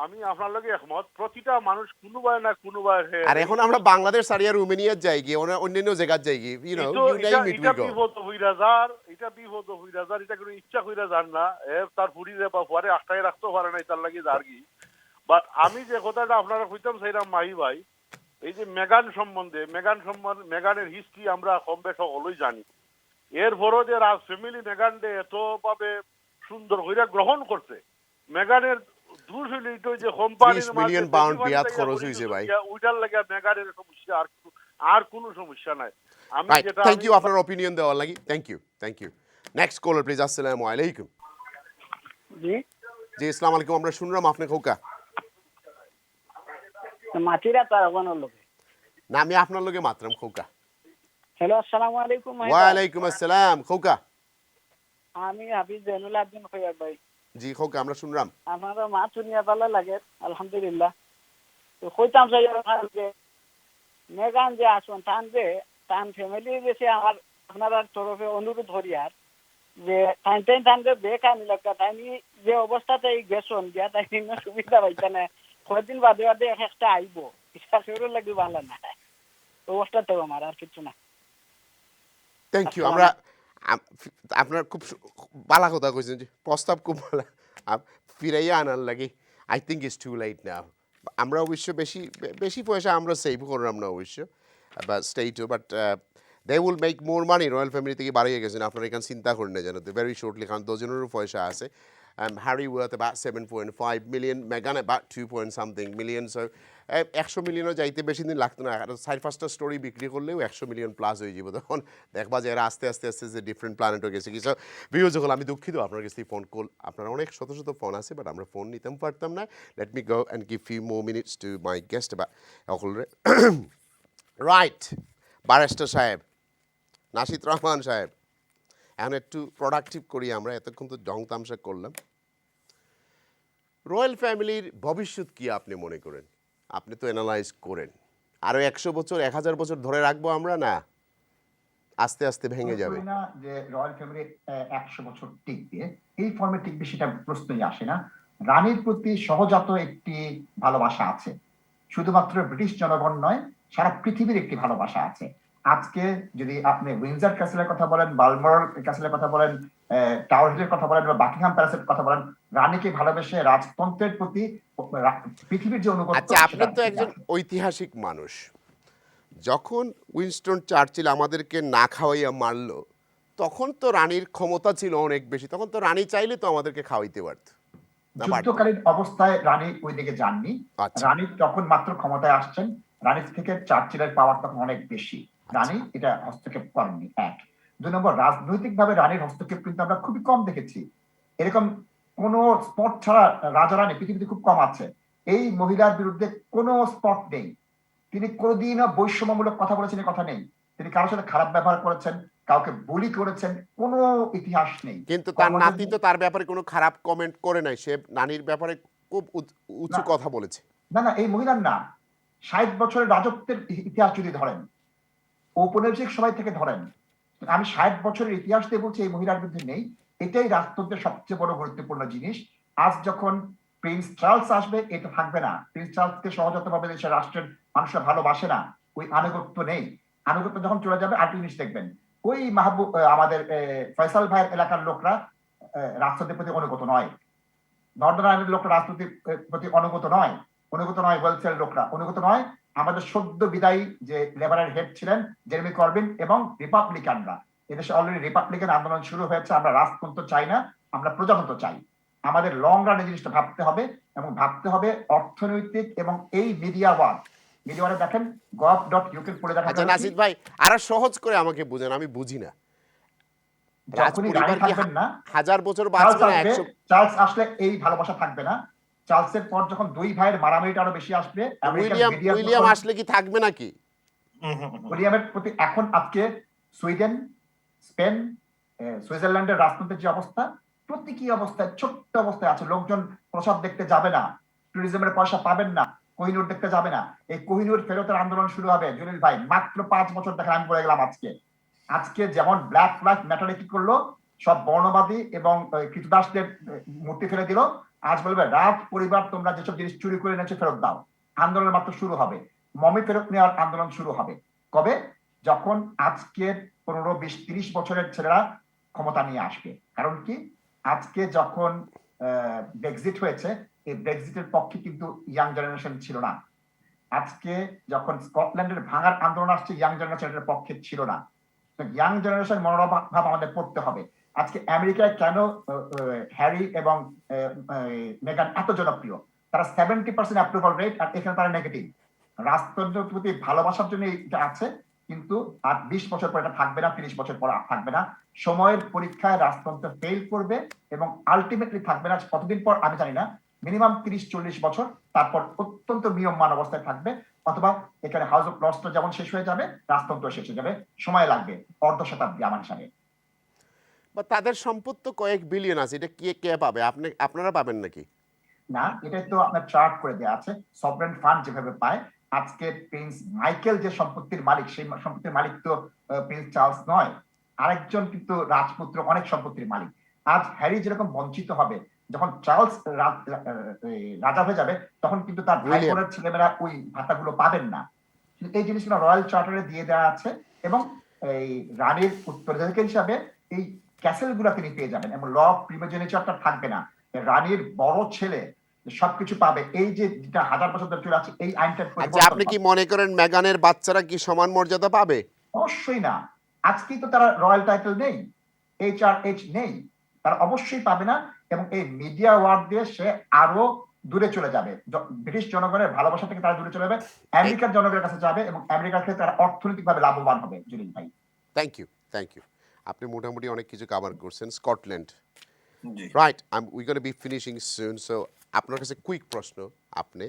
আমি আপনার লগে একমত, প্রতিটা মানুষ কোনোবাই না কোনোবাই। আর এখন আমরা বাংলাদেশ সারিয়া রোমানিয়া যাই গিয়ে, অন্যান্য জায়গা যাই গিয়ে, এটা বিপদ হইরা যার, এটা কোনো ইচ্ছা কইরা যান না, তার পুরীরে বা পরে আটটায় রাখতে পারে না, তার লাগে যার কি। বাট আমি যে কথাটা আপনারা কইতাম চাইলাম মাহি ভাই, এই যে মেগানের হিস্ট্রি আমরা কম বেশ সকলেই জানি। এরপরও যে রাজ ফ্যামিলি মেগানকে এতভাবে সুন্দর কইরা গ্রহণ করছে, মেগানের দোষ হইল এইটা যে কোম্পানির 30 মিলিয়ন পাউন্ড বিয়াত খরচ হইছে ভাই। ওইটার লাগে মেগানের সমস্যা, আর কোনো সমস্যা নাই। আমি যেটা থ্যাংক ইউ আপনার অপিনিয়ন দেওয়ার লাগি। Thank you. Next caller please. আসসালামু আলাইকুম। জি আসসালামু আলাইকুম। আমরা শুনলাম আপনি খোকা। মাটিরা তার কোন লোক না, আমি আপনার লগে মাত্রাম খোকা। হ্যালো আসসালামু আলাইকুম। ওয়া আলাইকুম আসসালাম খোকা। আমি হাফিজ জেনুল আব্দুল খৈয়ার ভাই। জি খোকা, আমরা শুনলাম আপনারা মা শুনিয়া ভালো লাগে, আলহামদুলিল্লাহ। তো কইতাম চাই যে মেগান যে আসুন টান ফ্যামিলি বেশি আমার আপনারা তরফে অনুরোধ হরিয়ার যে টাইম বেকানি লাগা তাইনি যে অবস্থাতে গেছন গিয়া তাই সুবিধা পাইছে না কয়েকদিন বাদে বাদে একটা আইব ইচ্ছা শুরু লাগবে ভালো না অবস্থা তো আমার আর কিছু না থ্যাংক ইউ আমরা আপনার খুব ভালো কথা কইছেন যে প্রস্তাব খুব ভালো ফিরাইয়া আনার লাগে I think it's too late now আমরা অবশ্য বেশি পয়সা আমরা সেভ করলাম না অবশ্য বা স্টেটও but they will make more money royal family থেকে বাড়িয়ে গেছেন আপনারা এখানে চিন্তা করেন না জানো ভেরি শর্টলি কারণ দুজনেরও পয়সা আছে Harry worth about 7.5 million, Meghan about 2 million. So 100 মিলিয়নও যাইতে বেশি দিন লাগতো না 4-5টা স্টোরি বিক্রি করলেও 100 মিলিয়ন প্লাস হয়ে যাবে তখন দেখবা যে এরা আস্তে আস্তে যে ডিফারেন্ট প্ল্যানেটও গেছে কিছু ভিউজ যখন আমি দুঃখিত আপনার কাছ থেকে ফোন কল আপনার অনেক শত শত ফোন আছে বাট আমরা ফোন নিতেও পারতাম না late me go and give few more minutes to my guest বা রাইট ব্যারিস্টার সাহেব নাশিদ রহমান সাহেব এখন একটু প্রোডাক্টিভ করি আমরা এতক্ষণ তো জং তামসা করলাম রয়্যাল ফ্যামিলির ভবিষ্যৎ কি আপনি মনে করেন আপনি তো অ্যানালাইজ করেন আরো 100 বছর 1000 বছর ধরে রাখবো আমরা না আস্তে আস্তে ভেঙে যাবে না যে রয়্যাল ফ্যামিলি 100 বছর টিকবে এই ফর্মে টিকবে সেটা প্রশ্নই আসে না রানীর প্রতি সহজাত একটি ভালোবাসা আছে শুধুমাত্র ব্রিটিশ জনগণ নয় সারা পৃথিবীর একটি ভালোবাসা আছে আজকে যদি আপনি উইন্ডসর ক্যাসেলের কথা বলেন বালমোরাল ক্যাসেলের কথা বলেন টাওয়ার হিলের কথা বলেন বা বাকিংহাম প্যালেসের কথা বলেন রানীকে ভালোবেসে রাজতন্ত্রের প্রতি পৃথিবীর যে অনুগত আচ্ছা আপনি তো একজন ঐতিহাসিক মানুষ যখন উইনস্টন চার্চিল আমাদেরকে না খাওয়াইয়া মারলো তখন তো রানীর ক্ষমতা ছিল অনেক বেশি তখন তো রানী চাইলে তো আমাদেরকে খাওয়াইতে পারত যুদ্ধকালীন অবস্থায় রানী ওই দিকে যাননি রানী তখন মাত্র ক্ষমতায় আসছেন রানীর থেকে চার্চিলের পাওয়ার তখন অনেক বেশি রানী এটা হস্তক্ষেপ করেননি এক 2 নম্বর রাজনৈতিকভাবে রানীর হস্তক্ষেপ কিন্তু আমরা খুবই কম দেখেছি এরকম কোন স্পট ছাড়া রাজা রানী পৃথিবীতে খুব কম আছে এই মহিলার বিরুদ্ধে কোনো স্পট নেই তিনি কোনোদিনও বৈষম্যমূলক কথা বলেছেন কথা নেই তিনি কারোর সাথে খারাপ ব্যবহার করেছেন কাউকে বুলি করেছেন কোনো ইতিহাস নেই কিন্তু তার নাতি তো তার ব্যাপারে কোনো খারাপ কমেন্ট করে নাই সে নানির ব্যাপারে খুব উঁচু কথা বলেছে না না এই মহিলার না 60 বছরের রাজত্বের ইতিহাস যদি ধরেন ঔপনিবেশিক সময় থেকে ধরেন আমি 60 বছরের ইতিহাস দিয়ে বলছি এই মহিলার বিরুদ্ধে নেই এটাই রাজতন্ত্রের সবচেয়ে বড় গুরুত্বপূর্ণ জিনিস আজ যখন প্রিন্স চার্লস আসবে এটা থাকবে না প্রিন্স চার্লসকে সহজাতভাবে দেশের রাষ্ট্রের মানুষরা ভালোবাসে না ওই আনুগত্য নেই আনুগত্য যখন চলে যাবে আর জিনিস দেখবেন ওই মাহবুব আমাদের ফয়সাল ভাইয়ের এলাকার লোকরা রাষ্ট্রদের প্রতি অনুগত নয় নর্দার্ন আইল্যান্ডের লোকরা রাজনীতির প্রতি অনুগত নয় ওয়েলসের লোকরা অনুগত নয় আমাদের সদ্য বিদায়ী যে লেবারের হেড ছিলেন জেরেমি করবিন এবং রিপাবলিকানরা এদেশে অলরেডি রিপাবলিকান আন্দোলন শুরু হয়েছে আমরা রাজতন্ত্র চাই না আমরা প্রজাতন্ত্র চাই আমাদের লং রানে জিনিসটা ভাবতে হবে এবং ভাবতে হবে অর্থনৈতিক এবং এই মিডিয়াওয়ারে দেখেন gov.uk পড়ে দেখা আচ্ছা নাসিদ ভাই আরো সহজ করে আমাকে বুঝেন আমি বুঝি না হাজার বছর বাঁচবে না চার্লস আসলে এই ভালোবাসা থাকবে না চার্লসের পর যখন দুই ভাইয়ের মারামারিটা আরো বেশি আসবে উইলিয়াম আসলে কি থাকবে নাকি উইলিয়ামের প্রতি এখন আজকে সুইডেন স্পেন সুইজারল্যান্ডের রাজতন্ত্রের যে অবস্থা প্রত্যেকই অবস্থায় ছোট্ট অবস্থায় আছে লোকজন প্রসাদ দেখতে যাবে না ট্যুরিজমের পয়সা পাবেন না কোহিনূর দেখতে যাবে না এই কোহিনূর ফেরতের আন্দোলন শুরু হবে জলিল ভাই মাত্র 5 বছর দেখেন আমি পড়ে গেলাম আজকে যেমন ব্ল্যাক লাইফ ম্যাটারে কি করলো সব বর্ণবাদী এবং কৃতদাসদের মূর্তি ফেলে দিল আজ বলবে রাজ পরিবার তোমরা যেসব জিনিস চুরি করে এনেছো ফেরত দাও আন্দোলন মাত্র শুরু হবে মমি ফেরত নেওয়ার আন্দোলন শুরু হবে কবে যখন আজকের 15, 20, 30 বছরের ছেলেরা ক্ষমতা নিয়ে আসবে কারণ কি আজকে যখন ব্রেক্সিট হয়েছে এই ব্রেক্সিটের পক্ষে কিন্তু ইয়াং জেনারেশন ছিল না আজকে যখন স্কটল্যান্ডের ভাঙার আন্দোলন আসছে ইয়াং জেনারেশনের পক্ষে ছিল না ইয়াং জেনারেশন মনোভাব আমাদের পড়তে হবে আজকে আমেরিকায় কেন হ্যারি এবং মেগান এত জনপ্রিয় তারা 70% অ্যাপ্রুভাল রেট আর এখানে তারা নেগেটিভ রাজতন্ত্রের প্রতি ভালোবাসার জন্য এটা আছে কিন্তু আর 20 বছর পর এটা থাকবে না 30 বছর পর থাকবে না সময়ের পরীক্ষায় রাজতন্ত্র ফেল করবে এবং আলটিমেটলি থাকবে না কতদিন পর আমি জানি না মিনিমাম 30-40 বছর তারপর অত্যন্ত নিয়মমান অবস্থায় থাকবে অথবা এখানে হাউস অফ লর্ডস যেমন শেষ হয়ে যাবে রাজতন্ত্র শেষ হয়ে যাবে সময় লাগবে অর্ধ শতাব্দী আমার হিসাবে বা তাদের সম্পদ তো কয়েক বিলিয়ন আছে এটা কে পাবে আপনারা পাবেন নাকি না এটা তো আপনার চার্ট করে দেওয়া আছে সভরেন ফান্ড যেভাবে পায় আজকে প্রিন্স মাইকেল যে সম্পত্তির মালিক, সেই সম্পত্তির মালিক তো প্রিন্স চার্লস নয়, আরেকজন কিন্তু রাজপুত্র অনেক সম্পত্তির মালিক। আজ হ্যারি যেরকম বঞ্চিত হবে, যখন চার্লস রাজা হয়ে যাবে, তখন কিন্তু তার ভাই বোনের ছেলেমেয়েরা ওই ভাতাগুলো পাবেন না। এই জিনিসগুলো রয়্যাল চার্টারে দিয়ে দেওয়া আছে, এবং এই রানীর উত্তরাধিকারী হিসাবে এই ক্যাসেল গুলা তিনি পেয়ে যাবেন, এবং ল অফ প্রিমোজেনিচারটা থাকবে না। রানীর বড় ছেলে সবকিছু পাবে। এই যে 1000 বছর ধরে চলে আছে এই আইনটা। আচ্ছা, আপনি কি মনে করেন মেগানের বাচ্চারা কি সমান মর্যাদা পাবে? অবশ্যই না। আজকেই তো তারা রয়্যাল টাইটেল নেই, HRH নেই, তারা অবশ্যই পাবে না। এবং এই মিডিয়া ওয়ার্ড দিয়ে সে আরো দূরে চলে যাবে, ব্রিটিশ জনগণের ভালোবাসা থেকে তারা দূরে চলে যাবে, আমেরিকার জনগণের কাছে যাবে, এবং আমেরিকার ক্ষেত্রে তারা অর্থনৈতিকভাবে লাভবান হবে। জলিল ভাই, থ্যাংক ইউ। আপনি মোটামুটি অনেক কিছু কভার করছেন। Scotland, right, we gonna be finishing soon. So আপনার কাছে কুইক প্রশ্ন, আপনি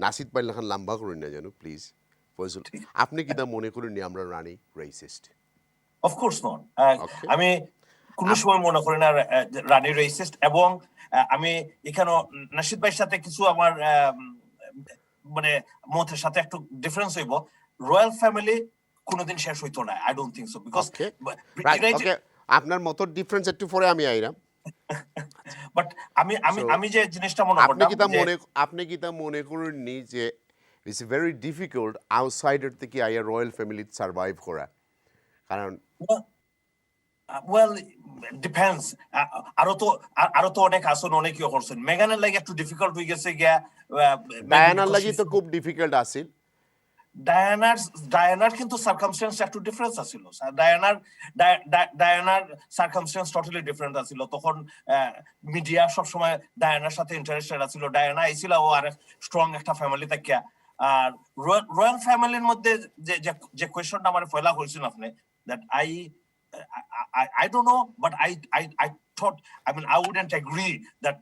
নাসিদ পাইলে খান লম্বা করুন না যেন প্লিজ। ফজল, আপনি কি তা মনে করেন নি আমরা রানী রেসিস্ট? Of course not. আমি কোনো সময় মনে করি না রানী রেসিস্ট, এবং আমি এখানে নাসিদ ভাইয়ের সাথে কিছু আমার মানে মতের সাথে একটু ডিফারেন্স হইব। রয়্যাল ফ্যামিলি কোনোদিন শেষ হইতো না, I don't think so, because আপনার মত ডিফারেন্স একটু পরে আমি আইরাম। বাট আমি যে জিনিসটা মনে করলাম, আপনি কি তা মনে করেন নি যে ইটস ভেরি ডিফিকাল্ট আউটসাইডার থেকে আইয়া রয়্যাল ফ্যামিলি সারভাইভ করা? কারণ ওয়েল ডিপেন্ডস, আরো তো অনেক আসন, অনেক ইয়ে করছেন। মেগানের লাগে একটু ডিফিকাল্ট হয়ে গেছে গিয়া, ডায়ানার লাগি তো খুব ডিফিকাল্ট আছিল। ডায়ানার কিন্তু সার্কামস্টেন্স একটু ডিফারেন্স আছিল। ডায়ানার সার্কামস্টেন্স টোটালি ডিফারেন্ট আছিল। তখন মিডিয়া সবসময় ডায়ানার সাথে ইন্টারেস্টেড আছিল। ডায়ানা আইছিল ও আর স্ট্রং একটা ফ্যামিলি থেকে। আর রয়্যাল ফ্যামিলির মধ্যে যে কোয়েশ্চনটা আমার ফয়লা হয়েছিল আপনি, that I don't know, but I thought, I mean, I wouldn't agree that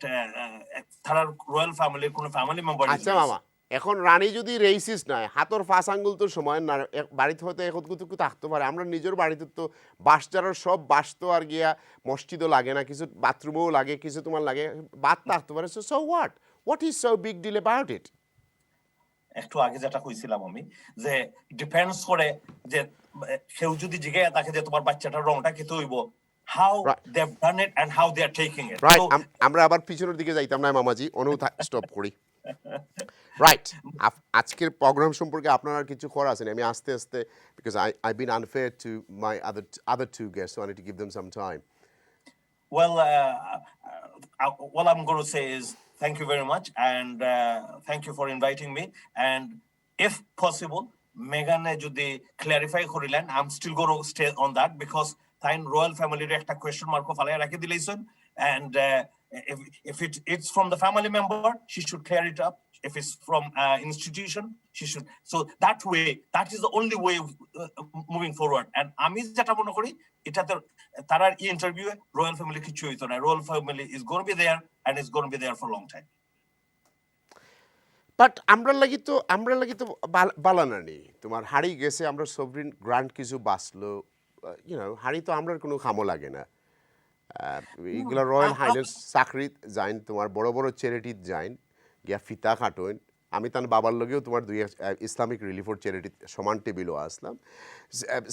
তারা রয়্যাল ফ্যামিলির কোনো ফ্যামিলি মেম্বার। আচ্ছা মামা, এখন রানী যদি রেসিস্ট নয়, হাতর ফাঁস আঙ্গুল তো সময় না, বাড়িতে হয়তো একটু থাকতে পারে। আমরা নিজের বাড়িতে তো বাসটার সব বাস তো আর গিয়া মসজিদও লাগে না, কিছু বাথরুমেও লাগে, কিছু তোমার লাগে, বাদ থাকতে পারে। So what is so big deal about it? একটু আগে যেটা কইছিলাম আমি, যে ডিপেন্ডস করে যে কেউ যদি জিজ্ঞাসা থাকে যে তোমার বাচ্চাটার রংটা কি হইব, how they've done it and how they are taking it. Right, আমরা আবার পিছনের দিকে যাইতাম না মামাজি, স্টপ করি। রাইট, আজকের প্রোগ্রাম সম্পর্কে আপনার আর কিছু করা আছে? আমি আস্তে আস্তে, because I been unfair to my other two guests, so I need to give them some time. Well, what I'm going to say is thank you very much, and thank you for inviting me. And if possible, Meghan jodi clarify korilen, I'm still going to stay on that, because thain royal family re ekta question mark falai rakhi dileison, and if it's from the family member, she should clear it up. If it's from institution, she should. So that is the only way moving forward. And ami jeta mone kori, etate tarar interview royal family kichu hoito na. Royal family is going to be there, and it's going to be there for a long time. But আমরা লাগি তো বালানা নেই। তোমার হাড়ি গেছে, আমরা sovereign grant কিছু বাঁচলো, হাড়ি তো আমরা কোনো খামো লাগে না। এগুলো রয়্যাল হাইনেস চাকরিত যাইন, তোমার বড় বড় চ্যারিটিত যাইন, গিয়া ফিতা কাটোইন। আমি তার বাবার লগেও তোমার ইসলামিক রিলিফর চ্যারিটি সমান টেবিলও আসলাম।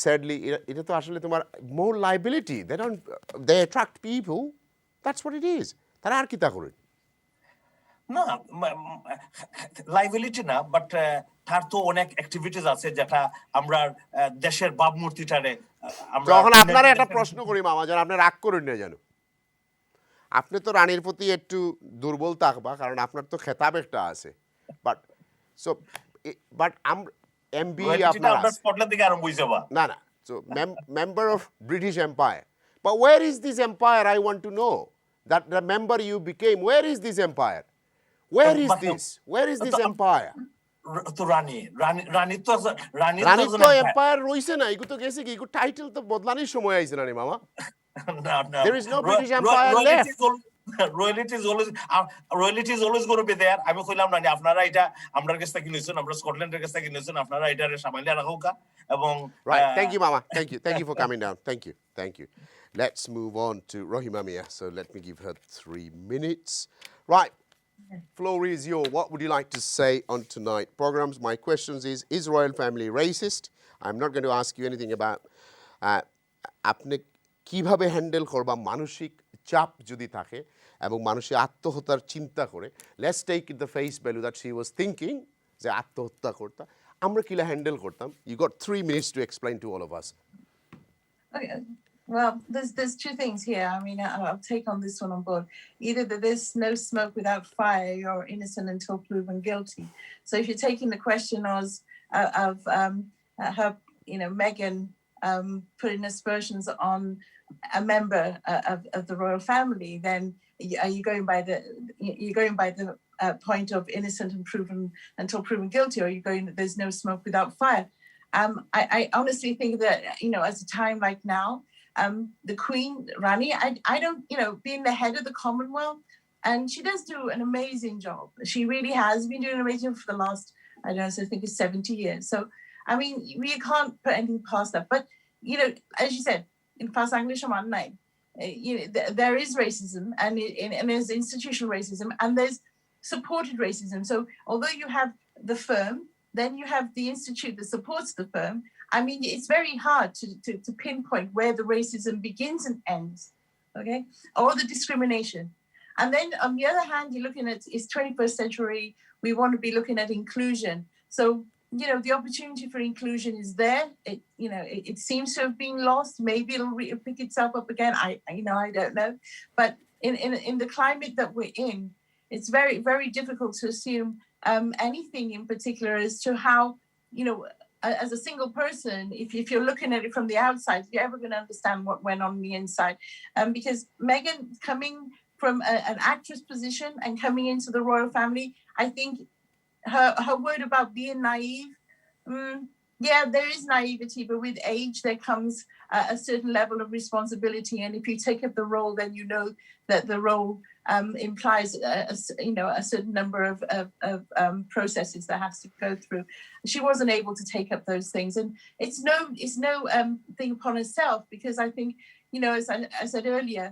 স্যাডলি এটা তো আসলে তোমার more liability, they attract people, that's what it is. তারা আর কি তা করে না, লাইবিলিটি না, বাট তার তো অনেক অ্যাক্টিভিটিস আছে যেটা আমরা দেশের ভাবমূর্তিটারে। যখন আপনারা একটা প্রশ্ন করি মামা, যেন আপনি রাগ করেন না, যেন আপনি তো রানীর প্রতি একটু দুর্বল থাকবা, কারণ আপনার তো খেতাব একটা আছে। বাট এমবিএ আপনার না, so member of British empire, but where is this empire? I want to know that the member you became, where is this empire? Where is this empire? তো রানী তো এম্পায়ার রইছে না, এগুলো তো গেছে কি, এগুলো টাইটেল তো বদলানির সময় আইছে না রে মামা। There is no British empire left. Royalty is always going to be there. আমি কইলাম না আপনারা এটা আমরার কাছ থেকে নিছেন, আমরা স্কটল্যান্ডের কাছ থেকে নিছেন, আপনারা এটারে সামাইলে রাখোকা। এবং right, thank you mama, thank you for coming down, thank you. Let's move on to Rohima Mia, so let me give her 3 minutes. Right, Floor is yours. What would you like to say on tonight programs? My questions is royal family racist? I'm not going to ask you anything about আপনি কিভাবে handle করবা মানসিক চাপ যদি থাকে এবং মানুষের আত্মহত্যার চিন্তা করে let's take it the face value that she was thinking যে আত্মহত্যা করতা আমরা কিলা হ্যান্ডেল করতাম you got 3 minutes to explain to all of us. Okay. Well, there's two things here. I mean, I'll take on this one on board. Either that there's no smoke without fire, you're innocent until proven guilty. So if you're taking the question of her, Meghan putting aspersions on a member of the royal family, then are you going by the point of innocent and proven until proven guilty, or are you going that there's no smoke without fire? I honestly think that as a time like now, the Queen Rani, I don't being the head of the Commonwealth, and she does do an amazing job. She really has been doing an amazing job for the last I think it's 70 years. So I mean, we can't put anything past that. But as you said, in past English online, there is racism, and there's institutional racism, and there's supported racism. So although you have the firm, then you have the institute that supports the firm. I mean, it's very hard to pinpoint where the racism begins and ends, okay, or the discrimination. And then on the other hand, you're looking at it's 21st century. We want to be looking at inclusion. So the opportunity for inclusion is there. It seems to have been lost. Maybe it'll pick itself up again. I don't know. But in the climate that we're in, it's very, very difficult to assume anything in particular as to how, as a single person, if you're looking at it from the outside, you're ever going to understand what went on the inside. Because Meghan coming from an actress position and coming into the royal family, I think her word about being naive, yeah, there is naivety, but with age there comes a certain level of responsibility, and if you take up the role, then you know that the role implies a certain number of processes that has to go through. She wasn't able to take up those things, and it's no thing upon herself, because I think as I said earlier,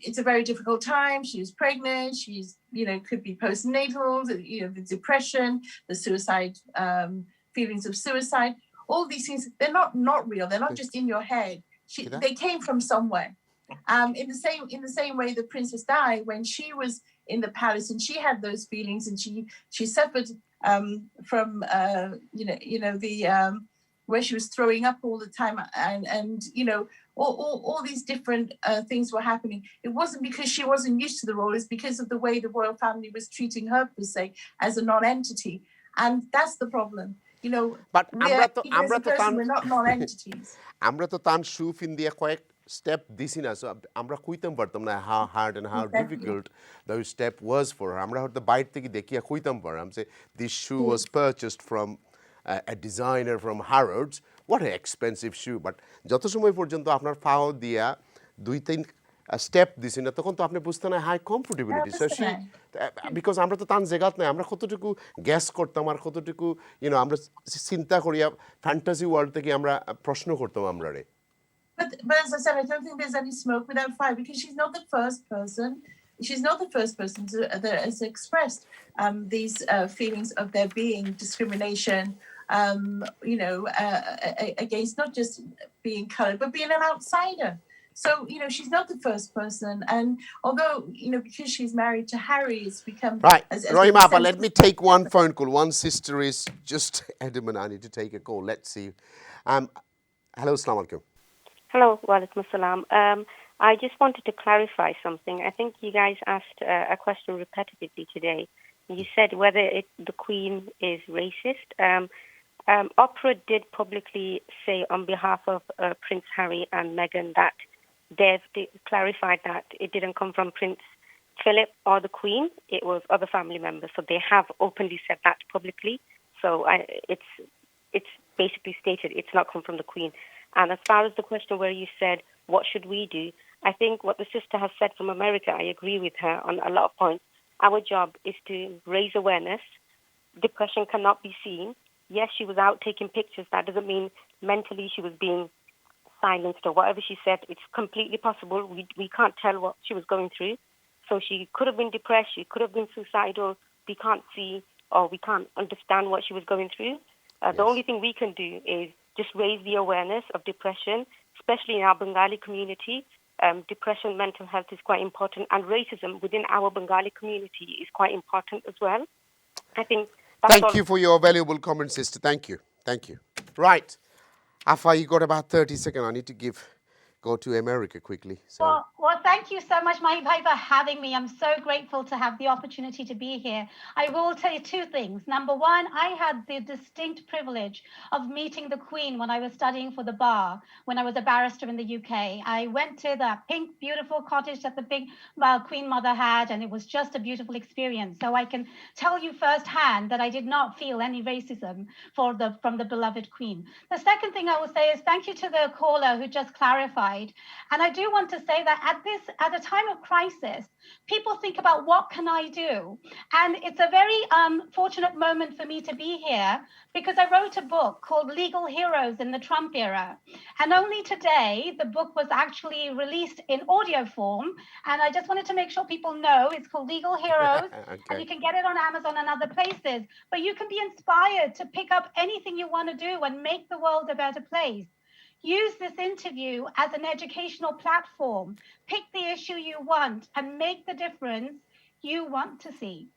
it's a very difficult time. She's pregnant. She's could be postnatal. The depression, the suicide, feelings of suicide. All these things, they're not real. They're not just in your head. They came from somewhere. In the same way, the Princess Di, when she was in the palace and she had those feelings, and she suffered from where she was throwing up all the time, and all these different things were happening. It wasn't because she wasn't used to the role. It's because of the way the royal family was treating her, per se, as a non-entity, and that's the problem. But we're not non-entities. আমরা তো তান শুফ India কয়েক step দিছি না, so আমরা কইতাম পারতাম না how hard and how difficult those step was for her. আমরা হয়তো বাইরে থেকে দেখিয়া কইতাম পারলাম যে this shoe was purchased from a designer from Harrods. What an expensive shoe. But যত সময় পর্যন্ত আপনার পাও দিয়া 2-3 স্টেপ দিছি না, তখন তো আপনি বুঝতেন না high comfortability. So C because আমরা তো তান জায়গাত নাই, আমরা কতটুকু গ্যাস করতাম আর কতটুকু আমরা চিন্তা করিয়া ফ্যান্টাসি ওয়ার্ল্ড থেকে আমরা প্রশ্ন করতাম আমরা রে। But as I said, I don't think there's any smoke without fire, because she's not the first person. She's not the first person that has expressed these feelings of there being discrimination, against not just being colored, but being an outsider. So, she's not the first person. And although, because she's married to Harry, it's become... Right. Rohima, let me take one phone call. One sister is just adamant I need to take a call. Let's see. Hello, assalamu alaikum. Hello, walaikum assalam. I just wanted to clarify something. I think you guys asked a question repetitively today. You said whether the Queen is racist. Oprah did publicly say on behalf of Prince Harry and Meghan that they've clarified that it didn't come from Prince Philip or the Queen. It was other family members. So they have openly said that publicly. So it's basically stated it's not come from the Queen. And as far as the question where you said, what should we do? I think what the sister has said from America, I agree with her on a lot of points. Our job is to raise awareness. Depression cannot be seen. Yes, she was out taking pictures. That doesn't mean mentally she was being silenced or whatever she said. It's completely possible. We can't tell what she was going through. So she could have been depressed, she could have been suicidal. We can't see or we can't understand what she was going through. The only thing we can do is just raise the awareness of depression, especially in our Bengali community. Depression, mental health is quite important, and racism within our Bengali community is quite important as well. I think that's Thank all. you for your valuable comment, sister. Thank you. Thank you. Right. Afa, you got about 30 seconds. I need to go to America quickly. So. Well, thank you so much, Mahee Bhai, for having me. I'm so grateful to have the opportunity to be here. I will tell you two things. Number one, I had the distinct privilege of meeting the Queen when I was studying for the bar, when I was a barrister in the UK. I went to the pink, beautiful cottage that the big Queen Mother had, and it was just a beautiful experience. So I can tell you firsthand that I did not feel any racism from the beloved Queen. The second thing I will say is thank you to the caller who just clarified. And I do want to say that at a time of crisis, people think about what can I do? And it's a very fortunate moment for me to be here because I wrote a book called Legal Heroes in the Trump Era. And only today, the book was actually released in audio form. And I just wanted to make sure people know it's called Legal Heroes. Okay. And you can get it on Amazon and other places. But you can be inspired to pick up anything you want to do and make the world a better place. Use this interview as an educational platform. Pick the issue you want and make the difference you want to see.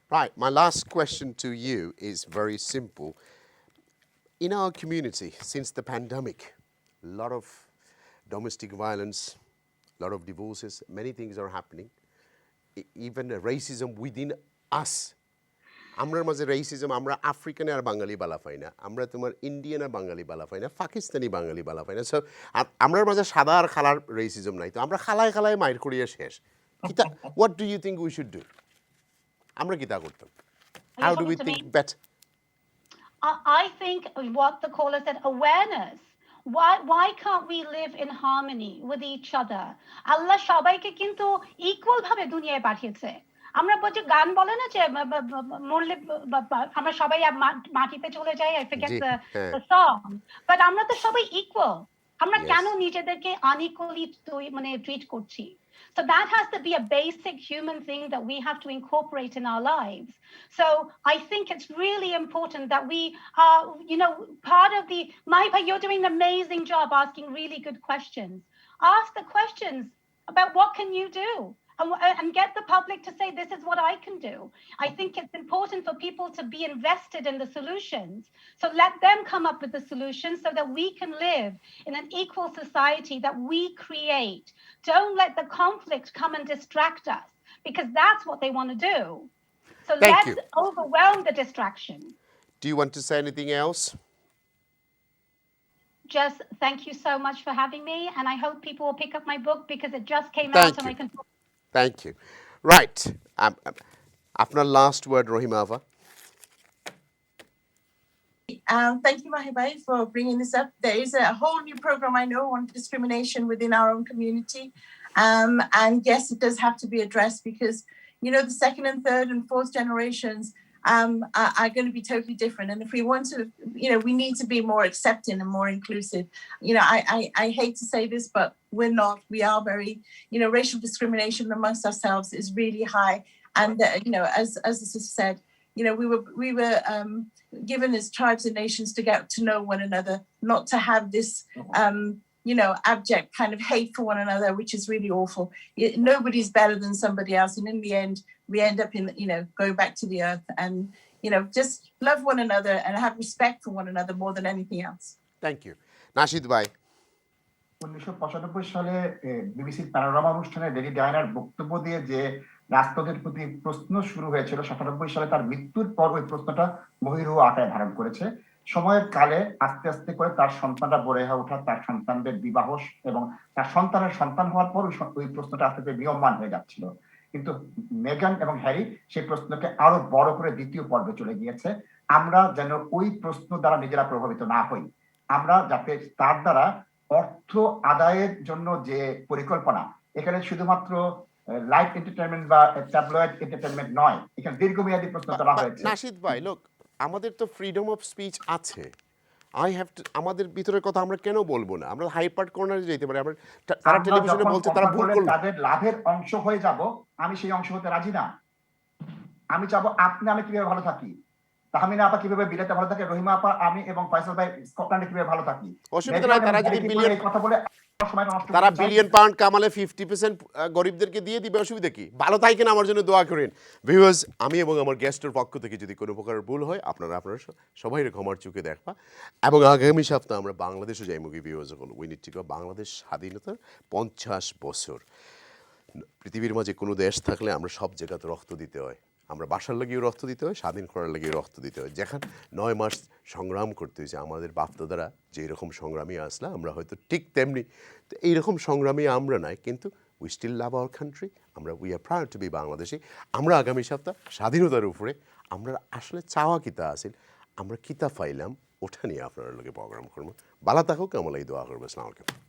Right. My last question to you is very simple. In our community, since the pandemic, a lot of domestic violence, a lot of divorces, many things are happening. Even racism within us. আমরার মাঝে racism আমরা African আর বাঙালি বালা পাই না আমরা তোমার Indian আর বাঙালি বালা পাই না পাকিস্তানি বাঙালি বালা পাই না so আমরার মাঝে সাদা আর খালার রেসিজম নাই তো আমরা খালায় খালায় মাইর করিয়া শেষ কিতা what do you think we should do আমরা কিতা করতাম how do we think better I think what the caller said, awareness. Why can't we live in harmony with each other? Allah সবাইকে কিন্তু ইকুয়াল ভাবে দুনিয়ায় পাঠিয়েছে আমরা বলছি গান বলে না যে মরলে আমরা সবাই মাটিতে চলে যাই I forget the song but আমরা তো সবাই ইকুয়াল আমরা কেন নিজেদেরকে unequally মানে ট্রিট করছি so that has to be a basic human thing that we have to incorporate in our lives so I think it's really important that we are part of the Mahee Bhai, you're doing an amazing job asking really good questions ask the questions about what can you do and get the public to say, this is what I can do. I think it's important for people to be invested in the solutions. So let them come up with the solutions so that we can live in an equal society that we create. Don't let the conflict come and distract us because that's what they want to do. So let's overwhelm the distraction. Do you want to say anything else? Just thank you so much for having me. And I hope people will pick up my book because it just came out and I can talk. Thank you. Right. After last word, Rohimava. Thank you, Mahee Bhai, for bringing this up. There is a whole new program I know on discrimination within our own community. And yes, it does have to be addressed because, the second and third and fourth generations are going to be totally different. And if we want to, we need to be more accepting and more inclusive. I hate to say this, but we're not. We are very, racial discrimination amongst ourselves is really high. And, as the sister said, we were given as tribes and nations to get to know one another, not to have this, abject kind of hate for one another, which is really awful. Nobody's better than somebody else. And in the end, we end up in, going back to the earth and, just love one another and have respect for one another more than anything else. Thank you. Nashid Bhai. 1995 সালে বিবিসির panorama অনুষ্ঠানে lady ডায়ানার বক্তব্য দিয়ে যে রাষ্ট্রদের প্রতি প্রশ্ন শুরু হয়েছিল 97 সালে তার মৃত্যুর পর ওই প্রশ্নটা বহিরূহ আকারে ধারণ করেছে সময়ের কালে আস্তে আস্তে করে তার সন্তানরা বড় হয়ে ওঠা তার সন্তানদের বিবাহ এবং তার সন্তানের সন্তান হওয়ার পর ওই প্রশ্নটা আস্তে আস্তে নিয়মমান হয়ে যাচ্ছিল কিন্তু মেগান এবং হ্যারি সেই প্রশ্নকে আরো বড় করে দ্বিতীয় পর্বে চলে গিয়েছে আমরা যেন ওই প্রশ্ন দ্বারা নিজেরা প্রভাবিত না হই আমরা যাতে তার দ্বারা অর্থ আদায়ের জন্য যে পরিকল্পনা এখানে শুধুমাত্র লাইট এন্টারটেইনমেন্ট বা ট্যাবলয়েড এন্টারটেইনমেন্ট নয় এখানে দীর্ঘমেয়াদী প্রশ্ন তোলা হয়েছে নাশিদ ভাই লোক আমাদের তো ফ্রিডম অফ স্পিচ আছে আই হ্যাভ টু, আমাদের ভিতরের কথা আমরা কেন বলবো না? আমরা হাইপার্ট কর্নারে যেতে পারি। আমরা তারা টেলিভিশনে বলছে তারা ভুল করলো, তাদের লাভের অংশ হয়ে যাব, আমি সেই অংশ হতে রাজি না। আমি চাবো আপনি আমি কিভাবে ভালো থাকি, তাহমিনা আপা কিভাবে বিলেতে ভালো থাকে, রহিমা আপা আমি এবং ফয়সাল ভাই স্কটল্যান্ডে কিভাবে ভালো থাকি। অসুবিধা নাই, তারা যদি বিলিয়ন কথা বলে তারা বিলিয়ন পাউন্ড কামালে 50% গরিবদেরকে দিয়ে দিবে, অসুবিধা কি? ভালো থাকেন, আমার জন্য দোয়া করেন। ভিউয়ার্স, আমি এবং আমার গেস্টের পক্ষ থেকে যদি কোনো প্রকার ভুল হয় আপনারা সবাই ক্ষমার চোখে দেখবা। এবং আগামী সপ্তাহে আমরা বাংলাদেশে যাই মুভি ভিউয়ার্স হল we need to go. Bangladesh স্বাধীনতার 50 বছর। পৃথিবীর মাঝে কোনো দেশ থাকলে আমরা সব জায়গাতে রক্ত দিতে হয়, আমরা বাসার লাগিয়েও রক্ত দিতে হয়, স্বাধীন করার লাগিয়েও রক্ত দিতে হয়। যেখানে 9 মাস সংগ্রাম করতে হয়েছে আমাদের বাপদাদারা, যে এরকম সংগ্রামী আসলে আমরা হয়তো ঠিক তেমনি তো এইরকম সংগ্রামী আমরা নাই, কিন্তু we still love our country. আমরা we are proud to be Bangladeshi. আমরা আগামী সপ্তাহ স্বাধীনতার উপরে আমরা আসলে চাওয়া কিতা আসিল, আমরা কিতা পাইলাম, ওঠা নিয়ে আপনার লোকে প্রোগ্রাম করবো। বালা থাকুক, আমলাই দোয়া করবো। আসসালামু আলাইকুম।